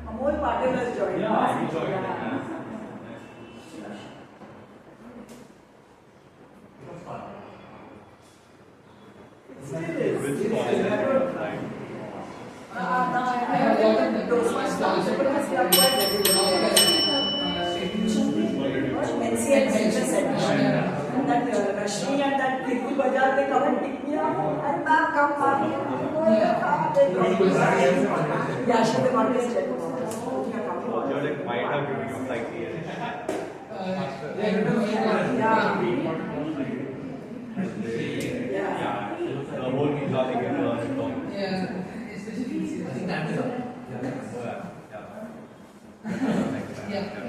Amol Patel has joined. Yeah, he joined. Yeah. It was fun. It still is. Which It college is. is it? Like, I have a Toastmasters, but it's quite regular. NCL Teacher Center. And that Rashmi and that Kirku Bajar, they come and pick me up. And ma'am, come back. Yeah, she's the contest chair. you're like, might have given you like Yeah. the whole Visa thing is on. Yeah. Yeah.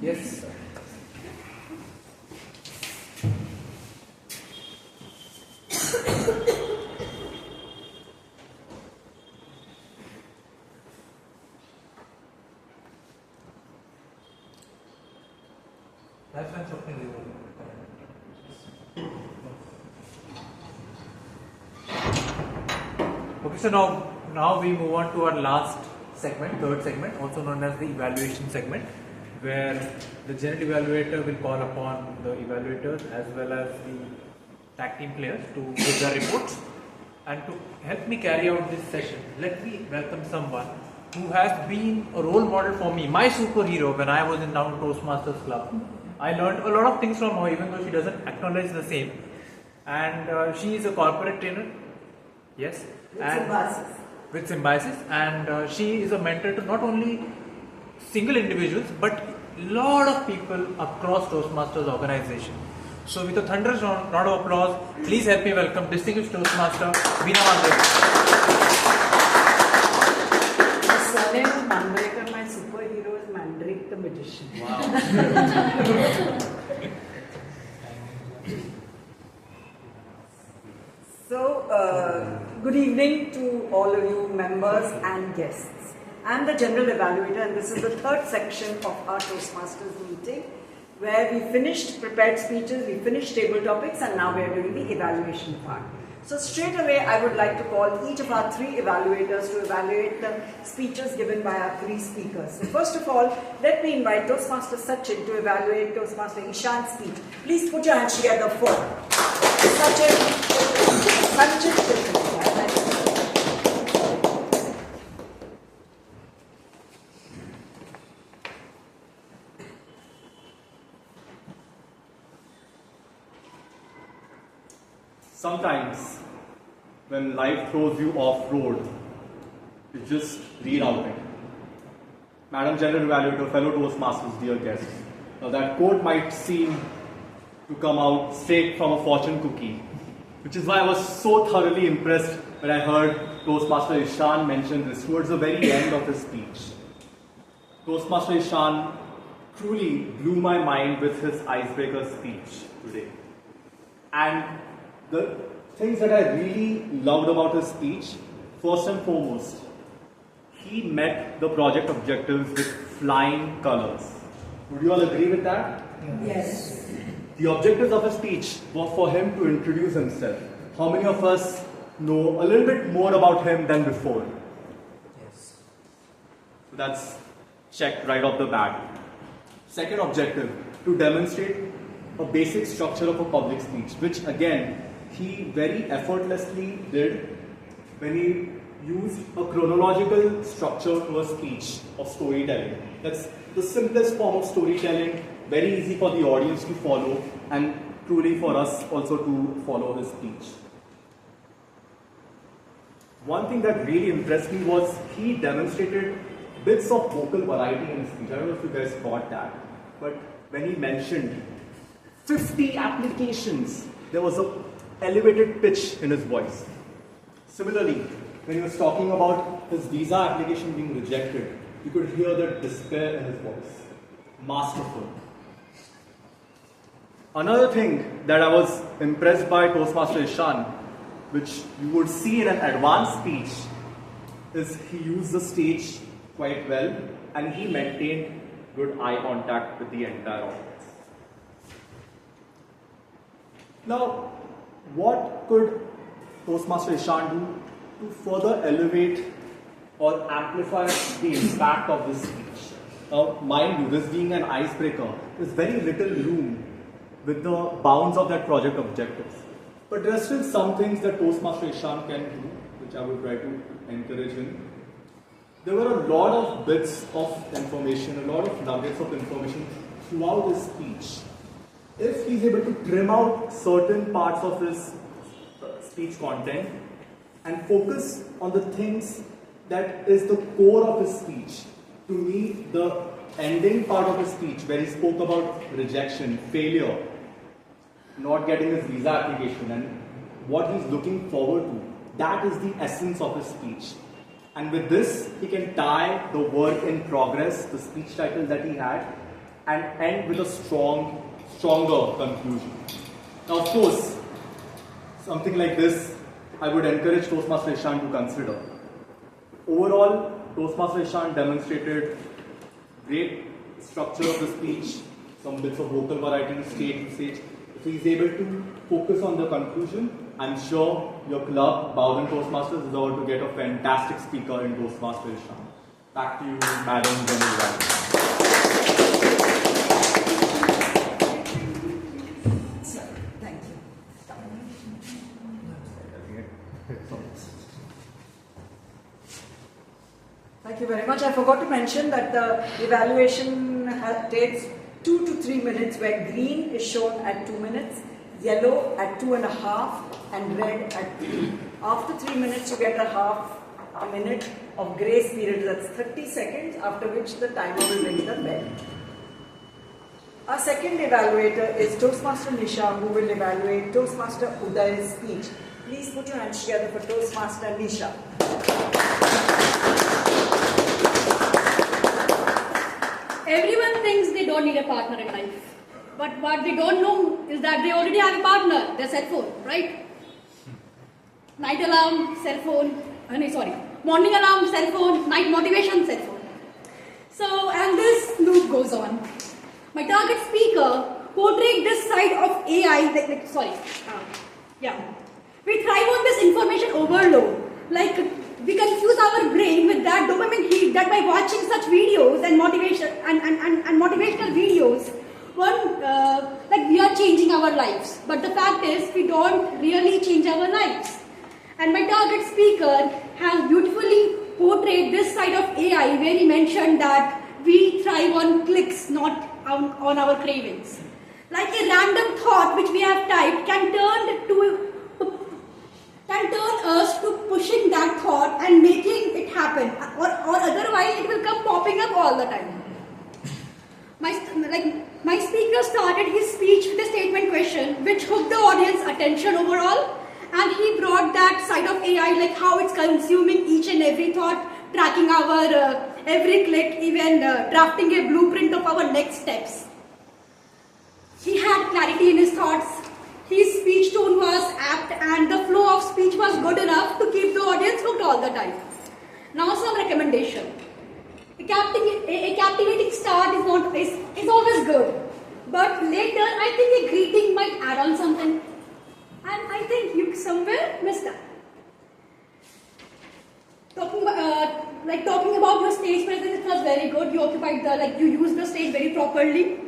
Yes. That's when something you will. Okay, so now we move on to our last segment, third segment, also known as the evaluation segment, where the general evaluator will call upon the evaluators as well as the tag team players to give their reports. And to help me carry out this session, let me welcome someone who has been a role model for me, my superhero when I was in Down Toastmasters Club. I learned a lot of things from her, even though she doesn't acknowledge the same. And she is a corporate trainer, yes, with Symbiosis, and she is a mentor to not only single individuals but lot of people across Toastmasters organization. So with a thunderous round of applause, please help me welcome distinguished Toastmaster Veena Mandrekar. My surname is Mandrekar, my superhero is Mandrake the Magician. So, good evening to all of you members and guests. I am the General Evaluator and this is the third section of our Toastmasters meeting where we finished prepared speeches, we finished table topics and now we are doing the evaluation part. So straight away I would like to call each of our three evaluators to evaluate the speeches given by our three speakers. So first of all, let me invite Toastmaster Sachin to evaluate Toastmaster Ishan's speech. Please put your hands together for Sachin. sometimes when life throws you off-road, you just reroute it. Madam General Evaluator, fellow Toastmasters, dear guests. Now that quote might seem to come out straight from a fortune cookie, which is why I was so thoroughly impressed when I heard Toastmaster Ishan mention this towards the very end of his speech. Toastmaster Ishan truly blew my mind with his icebreaker speech today. And the things that I really loved about his speech, first and foremost, he met the project objectives with flying colors. Would you all agree with that? Yes. The objectives of his speech were for him to introduce himself. How many of us know a little bit more about him than before? Yes. So that's checked right off the bat. Second objective, to demonstrate a basic structure of a public speech, which again, he very effortlessly did when he used a chronological structure to a speech of storytelling. That's the simplest form of storytelling, very easy for the audience to follow and truly for us also to follow his speech. One thing that really impressed me was he demonstrated bits of vocal variety in his speech. I don't know if you guys caught that, but when he mentioned 50 applications, there was an elevated pitch in his voice. Similarly, when he was talking about his visa application being rejected, you could hear the despair in his voice. Masterful. Another thing that I was impressed by Toastmaster Ishan, which you would see in an advanced speech, is he used the stage quite well and he maintained good eye contact with the entire audience. Now, what could Toastmaster Ishan do to further elevate or amplify the impact of this speech? Now, mind you, this being an icebreaker, there's very little room with the bounds of that project objectives. But there are still some things that Toastmaster Ishan can do, which I would try to encourage him. There were a lot of bits of information, a lot of nuggets of information throughout his speech. If he's able to trim out certain parts of his speech content and focus on the things that is the core of his speech, to me, the ending part of his speech where he spoke about rejection, failure, not getting his visa application and what he's looking forward to, that is the essence of his speech. And with this, he can tie the work in progress, the speech title that he had, and end with a stronger conclusion. Now, of course, something like this, I would encourage Toastmaster Ishan to consider. Overall, Toastmaster Ishan demonstrated great structure of the speech, some bits of vocal variety, stage to stage. If he's able to focus on the conclusion, I'm sure your club, Bowden Toastmasters, is about to get a fantastic speaker in Toastmaster Ishan. Back to you, Madam General. Thank you. Thank you very much. I forgot to mention that the evaluation takes 2 to 3 minutes, where green is shown at 2 minutes, yellow at 2.5, and red at 3. After 3 minutes, you get a minute of grace period. That's 30 seconds, after which the timer will ring the bell. Our second evaluator is Toastmaster Nisha, who will evaluate Toastmaster Uday's speech. Please put your hands together for Toastmaster Nisha. Everyone thinks they don't need a partner in life. But what they don't know is that they already have a partner, their cell phone, right? Night alarm, cell phone, morning alarm, cell phone, night motivation, cell phone. So, and this loop goes on. My target speaker portrayed this side of AI, We thrive on this information overload. Like, we confuse our brain with that dopamine hit that by watching such videos and motivation and motivational videos, we are changing our lives. But the fact is, we don't really change our lives. And my target speaker has beautifully portrayed this side of AI, where he mentioned that we thrive on clicks, not on our cravings. Like a random thought which we have typed can turn to can turn us to pushing that thought and making it happen, or otherwise it will come popping up all the time. My speaker started his speech with a statement question which hooked the audience attention overall, and he brought that side of AI, like how it's consuming each and every thought, tracking our every click, even drafting a blueprint of our next steps. He had clarity in his thoughts, his speech tone was apt, and the flow of speech was good enough to keep the audience hooked all the time. Now some recommendation. A captivating start is always good, but later I think a greeting might add on something, and I think you somewhere missed that. Talking about your stage presence, it was very good. You occupied you used the stage very properly.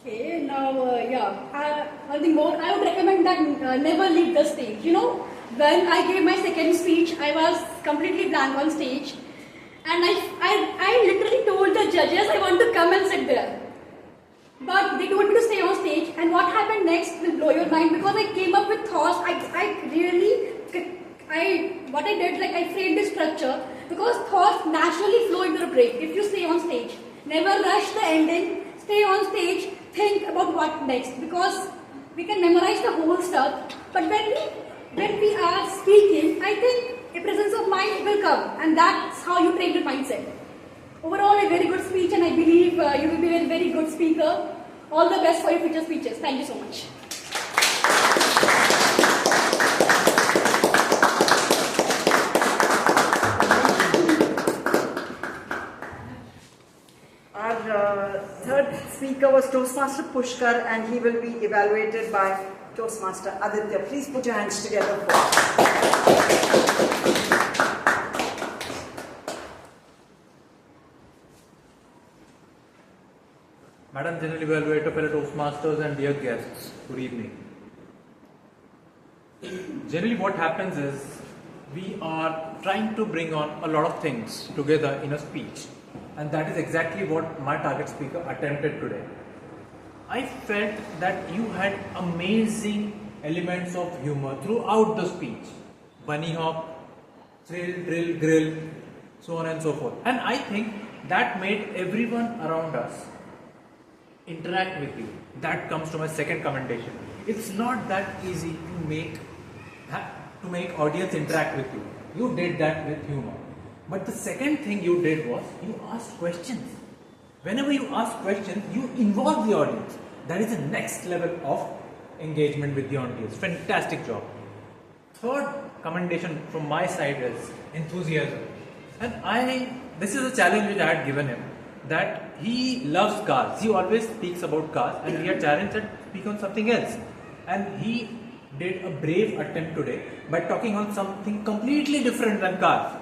Okay, now one thing more. I would recommend that never leave the stage. You know, when I gave my second speech, I was completely blank on stage, and I literally told the judges I want to come and sit there. But they told me to stay on stage, and what happened next will blow your mind, because I came up with thoughts. What I did, I framed the structure, because thoughts naturally flow in your brain if you stay on stage. Never rush the ending, stay on stage, think about what next, because we can memorize the whole stuff, but when we are speaking, I think a presence of mind will come, and that's how you train your mindset. Overall, a very good speech, and I believe you will be a very good speaker. All the best for your future speeches. Thank you so much. Our third speaker was Toastmaster Pushkar, and he will be evaluated by Toastmaster Aditya. Please put your hands together for Madam General Evaluator, fellow Toastmasters and dear guests, good evening. Generally what happens is, we are trying to bring on a lot of things together in a speech, and that is exactly what my target speaker attempted today. I felt that you had amazing elements of humor throughout the speech. Bunny hop, thrill, drill, grill, so on and so forth. And I think that made everyone around us interact with you. That comes to my second commendation. It's not that easy to make audience interact with you. You did that with humor. But the second thing you did was, you asked questions. Whenever you ask questions, you involve the audience. That is the next level of engagement with the audience. Fantastic job. Third commendation from my side is enthusiasm. And this is a challenge which I had given him, that he loves cars. He always speaks about cars, and we had challenged him to speak on something else. And he did a brave attempt today by talking on something completely different than cars.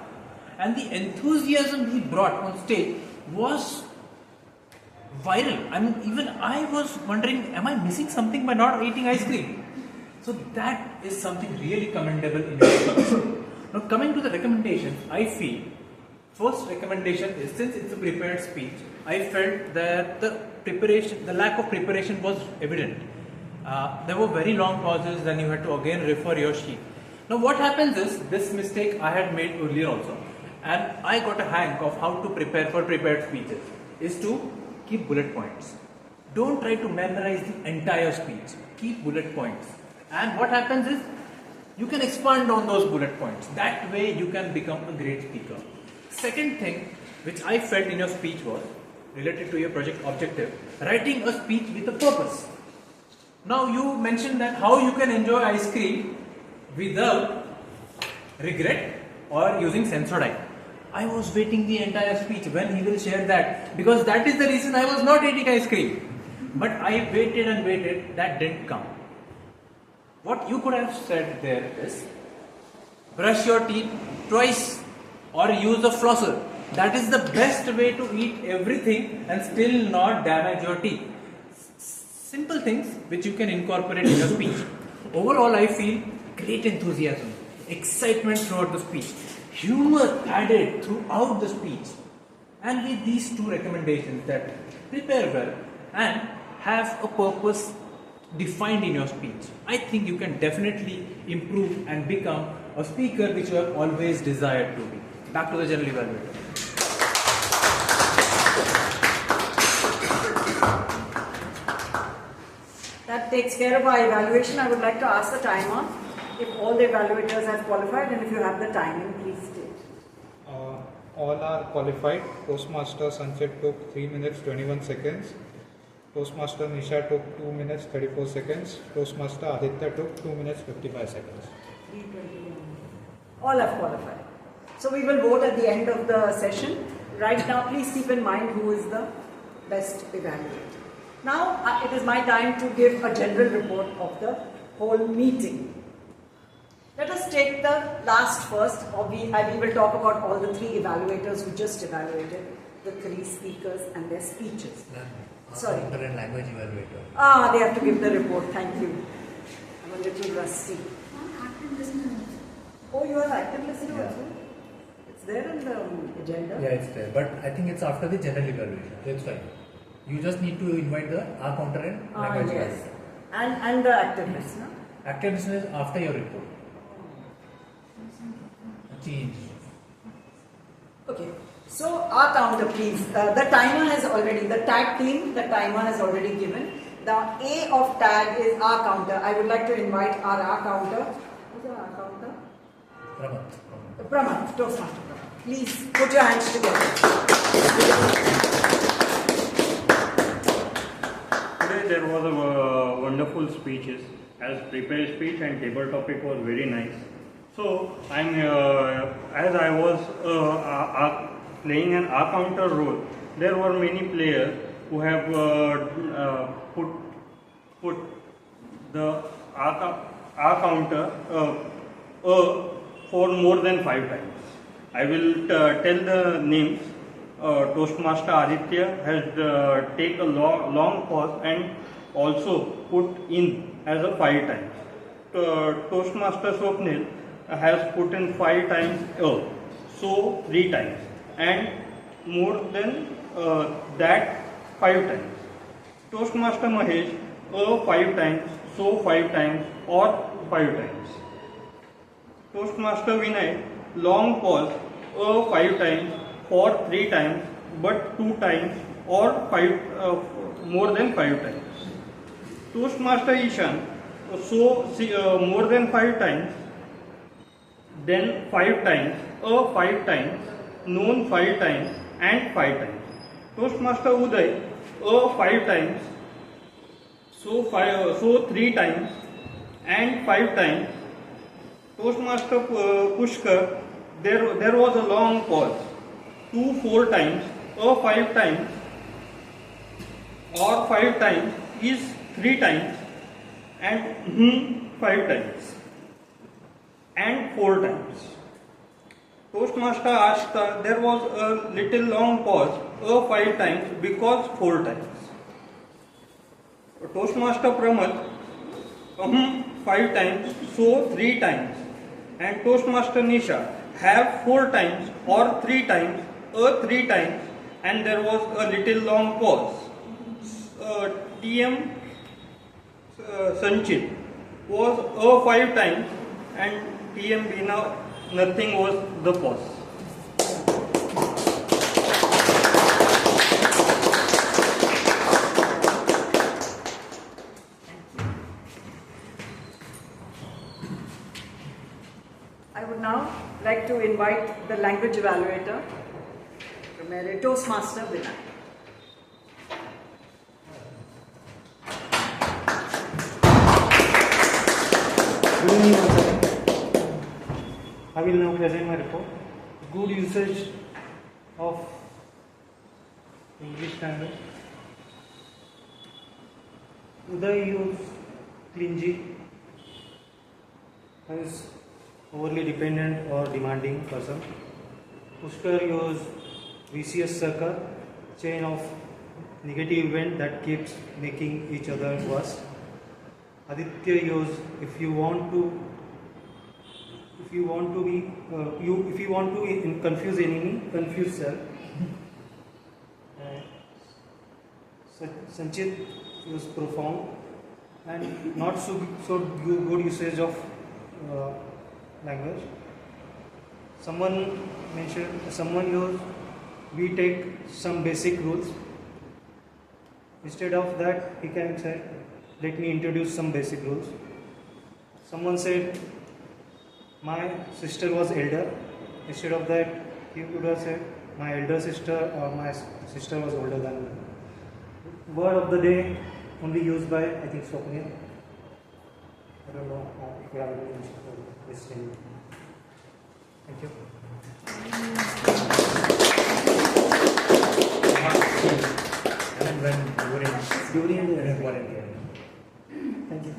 And the enthusiasm he brought on stage was viral. I mean, even I was wondering, am I missing something by not eating ice cream? So that is something really commendable in your speech. Now coming to the recommendations, I feel first recommendation is, since it's a prepared speech, I felt that the lack of preparation was evident. There were very long pauses, then you had to again refer your sheet. Now what happens is, this mistake I had made earlier also, and I got a hang of how to prepare for prepared speeches, is to keep bullet points. Don't try to memorize the entire speech. Keep bullet points. And what happens is, you can expand on those bullet points. That way you can become a great speaker. Second thing which I felt in your speech was related to your project objective, writing a speech with a purpose. Now you mentioned that how you can enjoy ice cream without regret or using Sensodyne. I was waiting the entire speech when he will share that, because that is the reason I was not eating ice cream. But I waited and waited, that didn't come. What you could have said there is, brush your teeth twice or use a flosser. That is the best way to eat everything and still not damage your teeth. Simple things which you can incorporate in your speech. Overall, I feel great enthusiasm, excitement throughout the speech, humor added throughout the speech. And with these two recommendations, that prepare well and have a purpose defined in your speech, I think you can definitely improve and become a speaker which you have always desired to be. Back to the general evaluator. That takes care of our evaluation. I would like to ask the timer if all the evaluators have qualified, and if you have the timing, please state. All are qualified. Toastmaster Sanchit took 3 minutes 21 seconds. Toastmaster Nisha took 2 minutes 34 seconds. Toastmaster Aditya took 2 minutes 55 seconds. 3:21. All have qualified. So we will vote at the end of the session. Right now, please keep in mind who is the best evaluator. Now, it is my time to give a general report of the whole meeting. Let us take the last first, or we will talk about all the 3 evaluators who just evaluated the 3 speakers and their speeches. Sorry. And language evaluator. They have to give the report. Thank you. I'm a little rusty. Oh, you are active listener also? It's there in the agenda? Yeah, it's there. But I think it's after the general evaluation. That's fine. You just need to invite the R counter and language yes. evaluator. And the active listener? Active listener is after your report. Change. Okay. So, our counter please. The timer has already, the tag team, the timer has already given. The A of tag is our counter. I would like to invite our counter. Who's our counter? Pramath, Toastmaster Pramath. Please put your hands together. Today there was a wonderful speeches, as prepared speech and table topic was very nice. So as I was playing an R counter role, there were many players who have put the R counter for more than 5 times. I will tell the names. Toastmaster Aditya has take a long pause and also put in as a 5 times. Toastmaster Swapnil has put in 5 times so 3 times, and more than that 5 times. Toastmaster Mahesh 5 times, so 5 times or 5 times. Toastmaster Vinay long pause 5 times or 3 times, but 2 times or 5 more than 5 times. Toastmaster Ishan so more than 5 times, then 5 times, 5 times, known 5 times and 5 times. Toastmaster Uday 5 times, so 3 times and 5 times. Toastmaster Pushkar, there was a long pause, 4 times, 5 times or 5 times is 3 times and 5 times and 4 times. Toastmaster Ashta, there was a little long pause, 5 times because 4 times. Toastmaster Pramath 5 times, so 3 times. And Toastmaster Nisha have 4 times or 3 times, 3 times, and there was a little long pause. TM Sanchit was 5 times, and TM Bina nothing was the pause. I would now like to invite the language evaluator, Toastmaster Vinay. Good evening once again. I will now present my report. Good usage of English language. Uday used clingy, is overly dependent or demanding person. Pushkar used vicious circle, chain of negative event that keeps making each other worse. Aditya used if you want to confuse enemy, confuse self. Sanchit was profound and not so good usage of language. Someone used, we take some basic rules. Instead of that, he can say, let me introduce some basic rules. Someone said, my sister was elder. Instead of that, he could have said, my elder sister or my sister was older than me. Word of the day only used by, I think, Swapnil. I don't know if you have any listening. Thank you. And when during the volunteer. Thank you.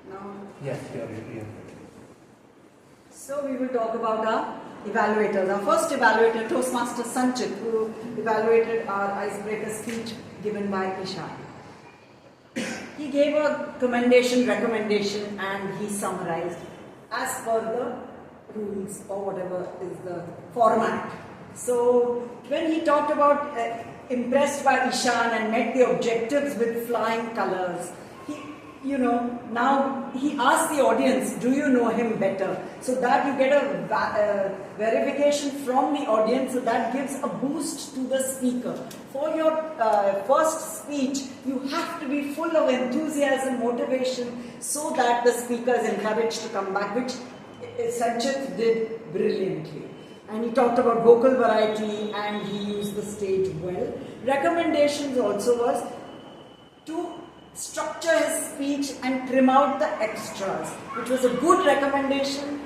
Now, Yes, you are here. so we will talk about our evaluators. Our first evaluator, Toastmaster Sanchit, who evaluated our icebreaker speech given by Isha. He gave a recommendation, and he summarized as per the rules or whatever is the format. So when he talked about impressed by Ishan and met the objectives with flying colors, now he asked the audience, do you know him better? So that you get a verification from the audience, so that gives a boost to the speaker. For your first speech, you have to be full of enthusiasm, motivation, so that the speaker is encouraged to come back, which Sanchit did brilliantly. And he talked about vocal variety, and he used the stage well. Recommendations also was to structure his speech and trim out the extras, which was a good recommendation,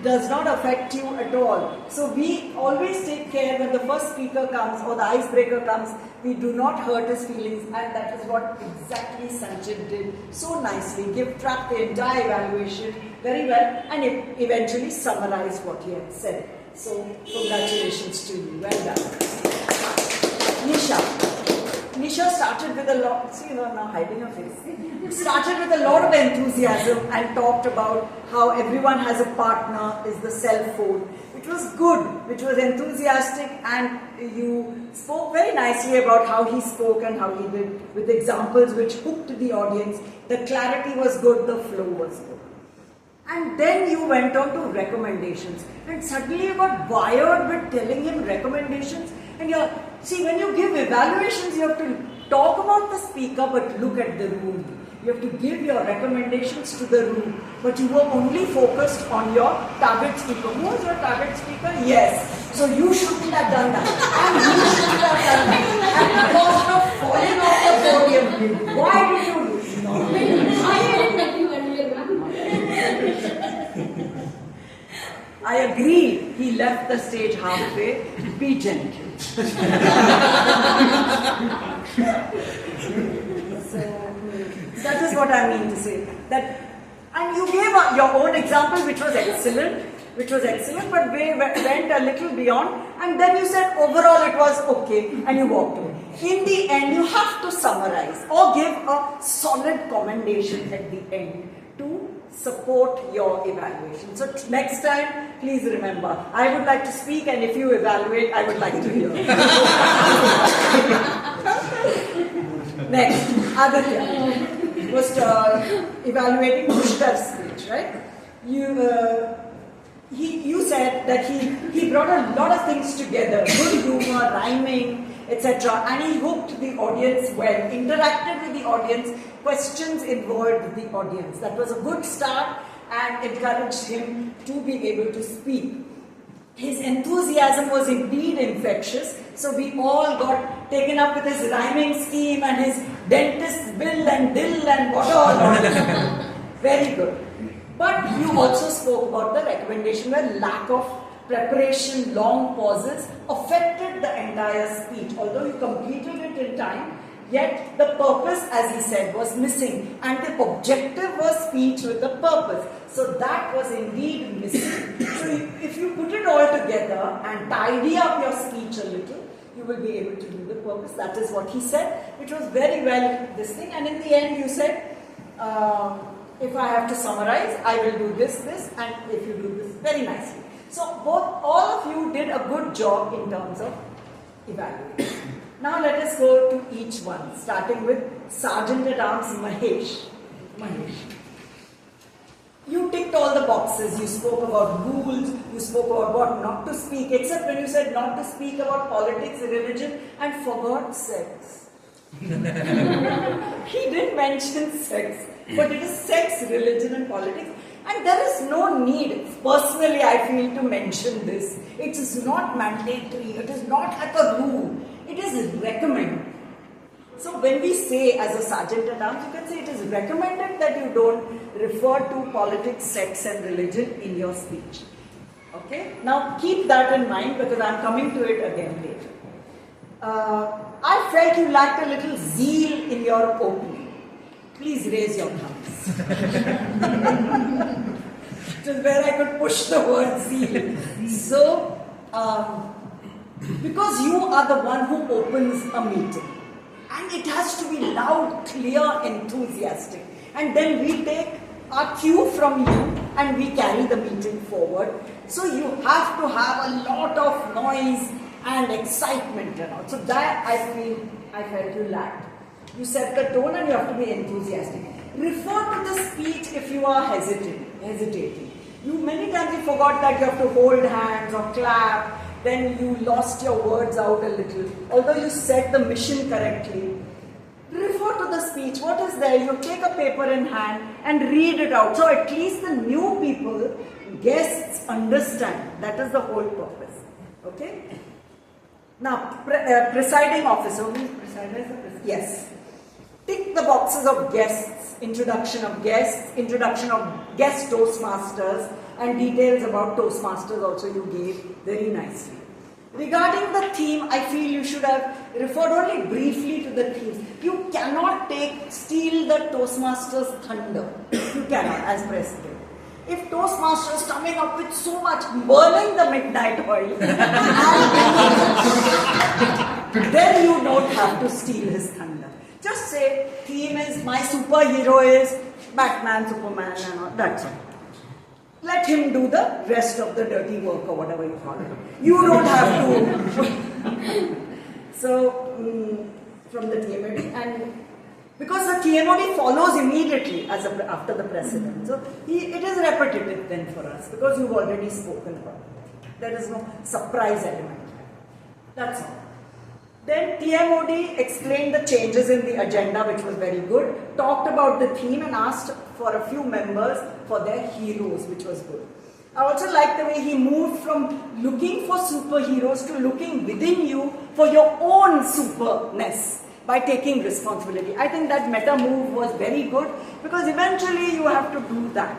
does not affect you at all. So we always take care when the first speaker comes or the icebreaker comes, we do not hurt his feelings, and that is what exactly Sanchit did so nicely. Track the entire evaluation very well and eventually summarize what he had said. So congratulations to you, well done. Nisha started with a lot, see, you are now hiding her face. Started with a lot of enthusiasm and talked about how everyone has a partner, is the cell phone, which was good, which was enthusiastic, and you spoke very nicely about how he spoke and how he did with examples which hooked the audience. The clarity was good, the flow was good. And then you went on to recommendations, and suddenly you got wired with telling him recommendations. And when you give evaluations, you have to talk about the speaker but look at the room. You have to give your recommendations to the room, but you were only focused on your target speaker. Who was your target speaker? Yes. So you shouldn't have done that. And you shouldn't have done that. At the cost of falling off the podium. Why did you do it? I didn't met you earlier, I agree. He left the stage halfway. Be gentle. So that is what I mean to say. And you gave your own example, which was excellent, but we went a little beyond, and then you said overall it was okay, and you walked away. In the end, you have to summarize or give a solid commendation at the end to support your evaluation. So next time, please remember, I would like to speak, and if you evaluate, I would like to hear. Next, Aditya was evaluating Pushkar's speech, right? You said that he brought a lot of things together, good humor, rhyming, etc. And he hooked the audience well, interacted with the audience, questions involved the audience. That was a good start and encouraged him to be able to speak. His enthusiasm was indeed infectious, so we all got taken up with his rhyming scheme and his dentist's bill and dill and what all. Very good. But you also spoke about the recommendation where lack of preparation, long pauses affected the entire speech. Although you completed it in time, yet the purpose, as he said, was missing, and the objective was speech with a purpose. So that was indeed missing. So if you put it all together and tidy up your speech a little, you will be able to do the purpose. That is what he said, which was very well this thing. And in the end you said, if I have to summarize, I will do this, and if you do this, very nicely. So all of you did a good job in terms of evaluation. Now let us go to each one, starting with Sergeant at Arms Mahesh. You ticked all the boxes. You spoke about rules, you spoke about what not to speak, except when you said not to speak about politics, religion, and forgot sex. He didn't mention sex, but it is sex, religion, and politics. And there is no need, personally I feel, to mention this. It is not mandatory, it is not like a rule, it is recommended. So when we say as a sergeant at arms, you can say it is recommended that you don't refer to politics, sex and religion in your speech. Okay? Now keep that in mind because I am coming to it again later. I felt you lacked a little zeal in your opening. Please raise your thumbs. Which is where I could push the word zeal. So, because you are the one who opens a meeting. And it has to be loud, clear, enthusiastic. And then we take our cue from you and we carry the meeting forward. So you have to have a lot of noise and excitement and all. So that I felt you lacked. You set the tone and you have to be enthusiastic. Refer to the speech if you are hesitating. Many times you forgot that you have to hold hands or clap. Then you lost your words out a little. Although you said the mission correctly, refer to the speech. What is there? You take a paper in hand and read it out. So at least the new people, guests, understand. That is the whole purpose. Okay? Now, presiding officer. Who is presiding? Yes. Tick the boxes of guests, introduction of guest Toastmasters, and details about Toastmasters also you gave very nicely. Regarding the theme, I feel you should have referred only briefly to the themes. You cannot steal the Toastmasters thunder. You cannot as president. If Toastmasters coming up with so much, burning the midnight oil, then you don't have to steal his thunder. Just say, theme is, my superhero is Batman, Superman and all, that's all. Let him do the rest of the dirty work or whatever you call it. You don't have to. So, from the TMOD, and because the TMOD follows immediately after the president. So, it is repetitive then for us because you've already spoken about it. There is no surprise element. That's all. Then TMOD explained the changes in the agenda, which was very good, talked about the theme and asked for a few members for their heroes, which was good. I also like the way he moved from looking for superheroes to looking within you for your own superness by taking responsibility. I think that meta move was very good because eventually you have to do that.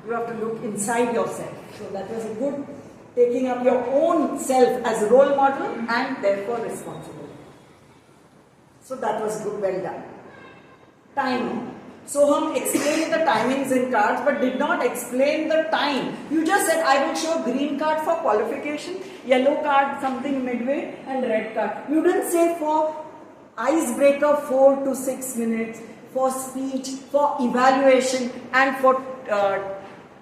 You have to look inside yourself. So that was a good taking up your own self as a role model and therefore responsible. So that was good, well done. Timing. Soham explained the timings in cards but did not explain the time. You just said, I will show green card for qualification, yellow card something midway and red card. You didn't say for icebreaker 4 to 6 minutes, for speech, for evaluation and for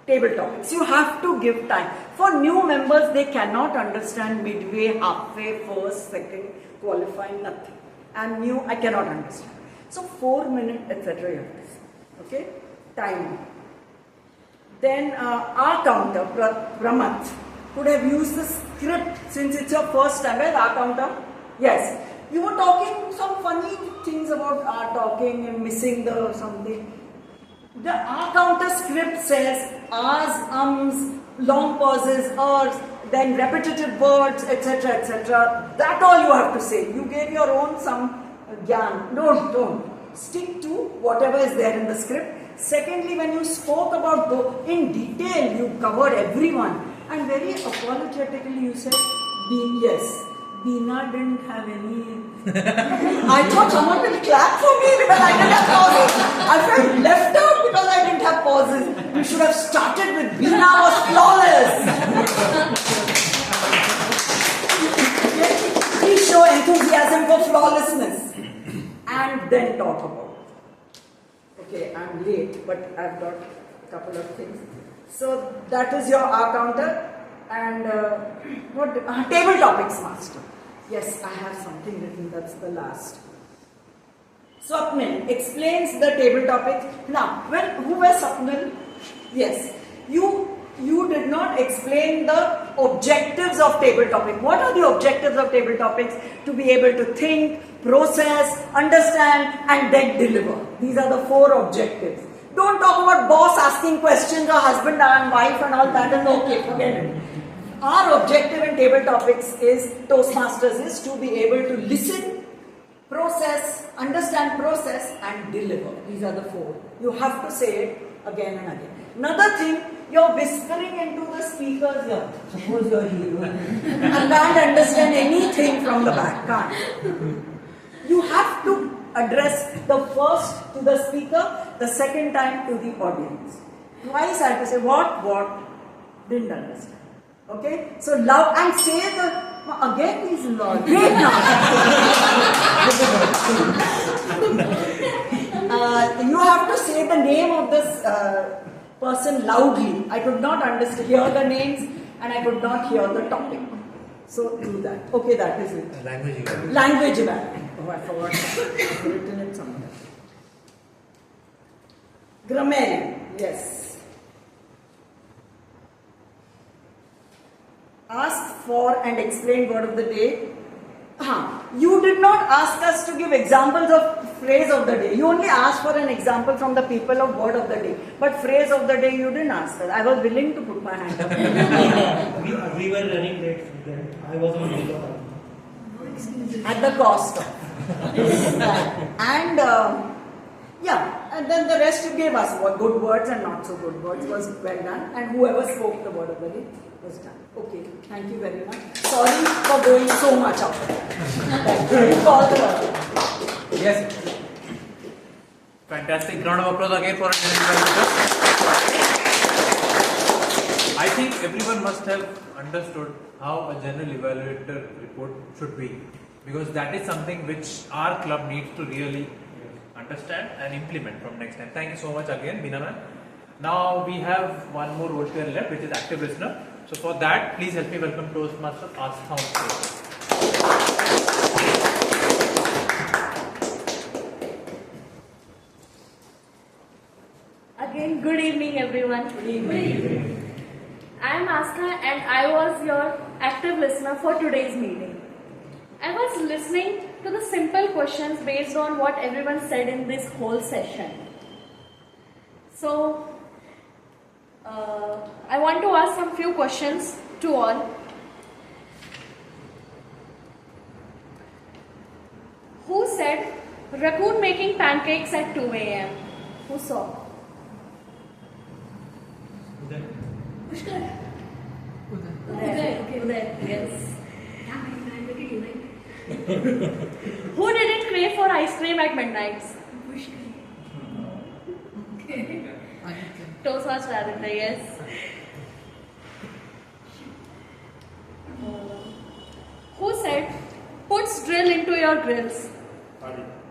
table topics. You have to give time. For new members, they cannot understand midway, halfway, first, second, qualifying, nothing. And new, I cannot understand. So 4 minutes, etc. you have to say. Okay? Time. Then our counter, Pramath, could have used the script since it's your first time. Where's our counter? Yes. You were talking some funny things about our talking and missing the something. The our counter script says ahs, ums, long pauses, ers, then repetitive words, etc., etc. That all you have to say. You gave your own some gyan. Don't. Stick to whatever is there in the script. Secondly, when you spoke about in detail, you covered everyone. And very apologetically you said, yes, Beena didn't have any... I thought someone will clap for me because I didn't have pauses. I felt left out because I didn't have pauses. You should have started with Beena was flawless. Please show enthusiasm for flawlessness. And then talk about it. Okay, I'm late, but I've got a couple of things. So that is your R counter. And table topics master. Yes, I have something written, that's the last. Swapnil explains the table topics. Now, who was Swapnil? Yes, you did not explain the objectives of table topic. What are the objectives of table topics? To be able to think, process, understand, and then deliver. These are the 4 objectives. Don't talk about boss asking questions or husband and wife and all that. And okay, forget it. Our objective in table topics is Toastmasters is to be able to listen, process, understand process, and deliver. These are the 4. You have to say it again and again. Another thing, you're whispering into the speakers here. Suppose you're hero and can't understand anything from the back. Can't. You have to address the first to the speaker, the second time to the audience. Twice I have to say what, didn't understand. Okay? So love and say again he's Lord. Great now. You have to say the name of this person loudly. I could not hear the names and I could not hear the topic. So do that. Okay, that is it. Language evaluation. Language evaluation. Oh, I forgot. I've written it somewhere. Grammarian. Yes. Ask for and explain word of the day. You did not ask us to give examples of phrase of the day. You only asked for an example from the people of word of the day. But phrase of the day you didn't ask us. I was willing to put my hand up. we were running late. Then I was on the At the cost of. And and then the rest you gave us were good words and not so good words was well done. And whoever spoke the word of the day was done. Okay, thank you very much. Sorry for going so much out there. Call the order. Yes. Fantastic round of applause again for I think everyone must have understood how a general evaluator report should be, because that is something which our club needs to really understand and implement from next time. Thank you so much again, Meena ma'am. Now we have one more volunteer left, which is active listener. So for that, please help me welcome Toastmaster Astha on stage. Again, good evening everyone. Good evening. I am Astha and I was your active listener for today's meeting. I was listening to the simple questions based on what everyone said in this whole session. So, I want to ask some few questions to all. Who said raccoon making pancakes at 2 a.m.? Who saw? Pushkar. Uday, yes. Who didn't crave for ice cream at midnight? Toastmaster Aditya, yes. Who said puts drill into your grills?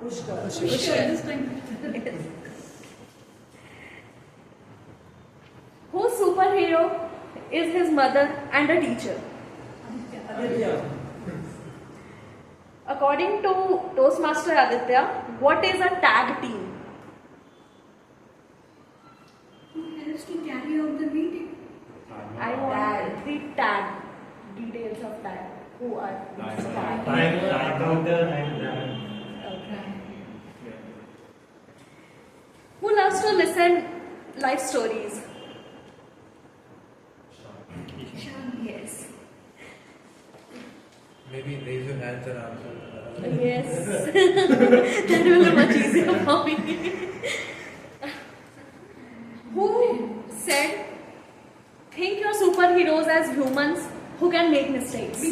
Pushkar. Whose superhero is his mother and a teacher? Aditya. According to Toastmaster Aditya, what is a tag team? Who helps to carry out the meeting? I want the tag details of tag. Who are these tag? time counter and Okay. Who loves to listen life stories? Yes. Maybe raise your hands and answer. Yes. That will be much easier for me. Who said, think your superheroes as humans who can make mistakes?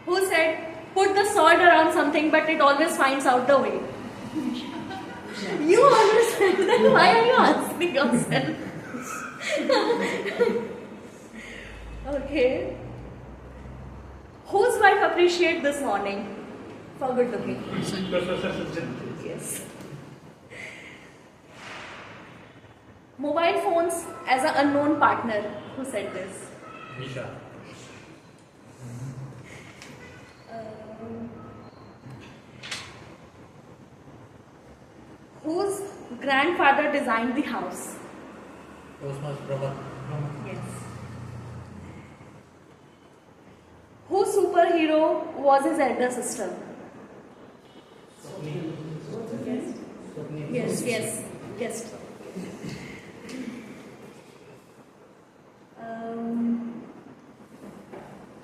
Who said, put the sword around something but it always finds out the way? You always said that. Why are you asking yourself? Okay. Whose wife appreciate this morning? For good looking. Yes. mobile phones as an unknown partner. Who said this? Nisha. Whose grandfather designed the house? Toastmasters Brahma. Yes. Whose superhero was his elder sister? Yes, yes, yes.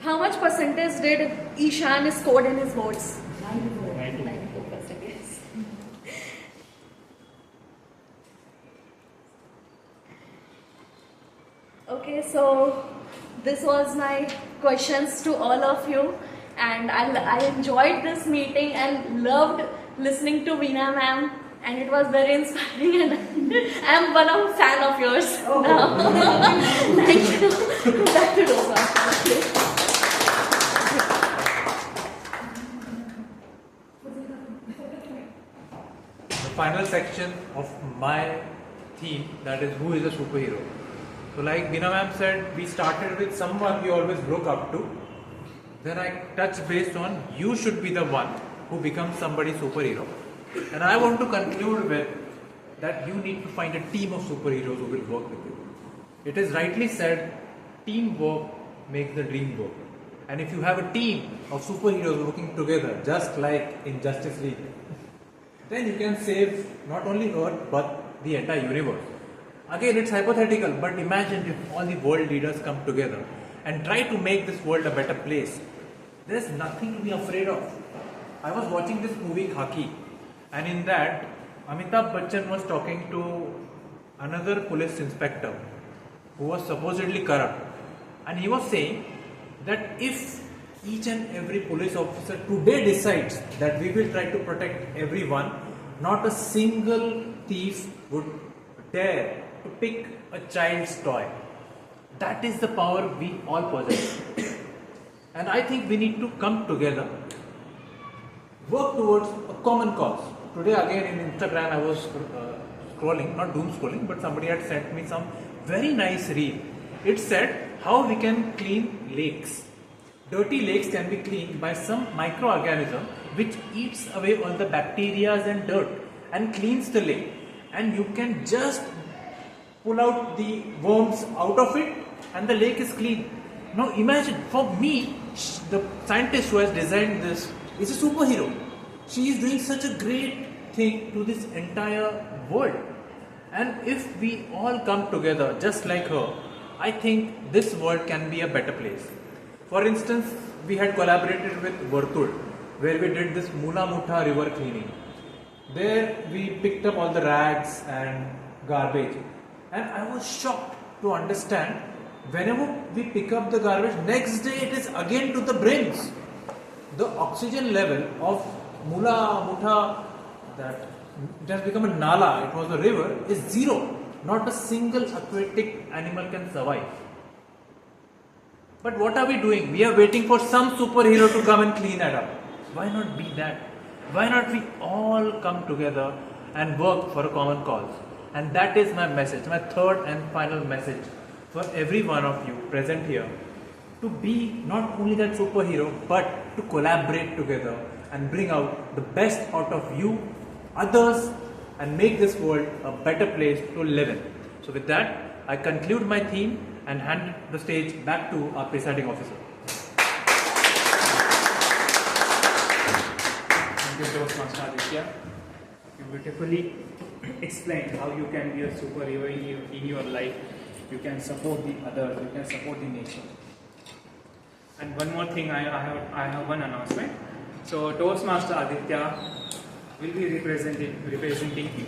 How much percentage did Ishan score in his boards? 94%, yes. Okay, so this was my questions to all of you, and I enjoyed this meeting and loved listening to Veena ma'am, and it was very inspiring, and I am one of fan of yours now. Thank you. Back to Toastmasters. The final section of my theme, that is who is a superhero. So like Veena ma'am said, we started with someone we always look up to. Then I touched based on you should be the one who becomes somebody's superhero. And I want to conclude with that you need to find a team of superheroes who will work with you. It is rightly said, teamwork makes the dream work. And if you have a team of superheroes working together, just like in Justice League, then you can save not only Earth but the entire universe. Again, it's hypothetical, but imagine if all the world leaders come together and try to make this world a better place. There's nothing to be afraid of. I was watching this movie Khaki, and in that, Amitabh Bachchan was talking to another police inspector who was supposedly corrupt, and he was saying that if each and every police officer today decides that we will try to protect everyone, not a single thief would dare to pick a child's toy. That is the power we all possess. And I think we need to come together, work towards a common cause. Today again in Instagram I was scrolling, not doom scrolling, but somebody had sent me some very nice reel. It said how we can clean lakes. Dirty lakes can be cleaned by some microorganism which eats away all the bacteria and dirt and cleans the lake. And you can just pull out the worms out of it and the lake is clean. Now imagine, for me, the scientist who has designed this is a superhero. She is doing such a great thing to this entire world. And if we all come together just like her, I think this world can be a better place. For instance, we had collaborated with Vartul, where we did this Mula Mutha river cleaning. There we picked up all the rags and garbage. And I was shocked to understand, whenever we pick up the garbage, next day it is again to the brims. The oxygen level of Mula Mutha, that it has become a nala, it was a river, is zero. Not a single aquatic animal can survive. But what are we doing? We are waiting for some superhero to come and clean it up. Why not be that? Why not we all come together and work for a common cause? And that is my message, my third and final message for every one of you present here. To be not only that superhero, but to collaborate together and bring out the best out of you, others, and make this world a better place to live in. So with that, I conclude my theme and hand the stage back to our presiding officer. Thank you, Toastmaster Aditya. You beautifully explained how you can be a superhero in your life. You can support the others, you can support the nation. And one more thing, I have one announcement. So Toastmaster Aditya will be representing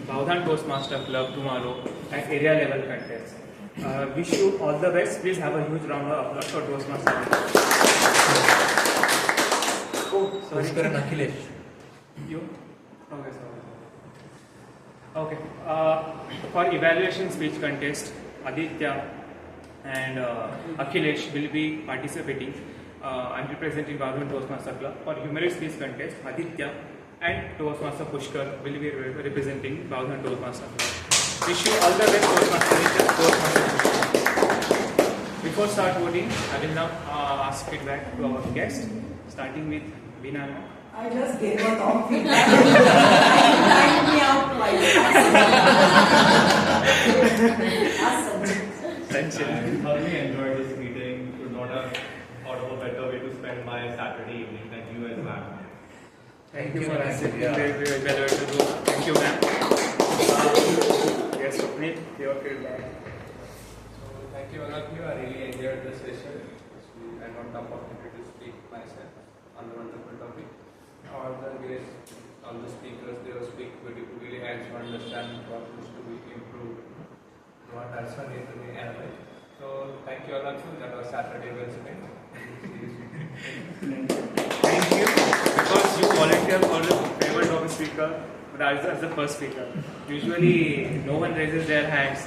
Bhavdhan Toastmaster Club tomorrow at area level contest. Wish you all the best. Please have a huge round of applause for Toastmaster Aditya. Oh, sorry. Pushkar and Akhilesh. You? Okay, sorry. Okay. For evaluation speech contest, Aditya and Akhilesh will be participating. I'm representing Bhavdhan Toastmaster Club. For humorous speech contest, Aditya and Toastmaster Pushkar will be representing Bhavdhan Toastmaster Club. Wish you all the best, Toastmasters. Before start voting, I will now ask feedback to our guest, starting with Veena. I just gave a top feedback. Timed me out twice. I thoroughly enjoyed this meeting. Could not have thought of a better way to spend my Saturday evening than you as well. Thank you for accepting the evaluator role. Thank you, ma'am. Yes, Swapnil, your feedback. So thank you all of you. I really enjoyed the session. I got the opportunity to speak myself on the wonderful topic. All the guests, all the speakers, they will speak really helps to understand what needs to be improved, what also need to be analyzed. So thank you all of you. That was Saturday well spent. Thank you, because you volunteer for the favorite of a speaker, but as the first speaker. Usually, no one raises their hands.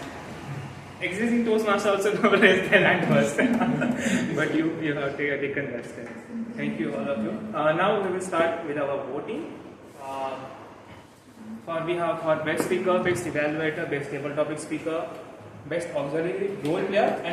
Existing Toastmasters also never raise their hand first. But you have taken that step. Thank you, all of you. Now we will start with our voting. We have for best speaker, best evaluator, best table topic speaker, best auxiliary role player, and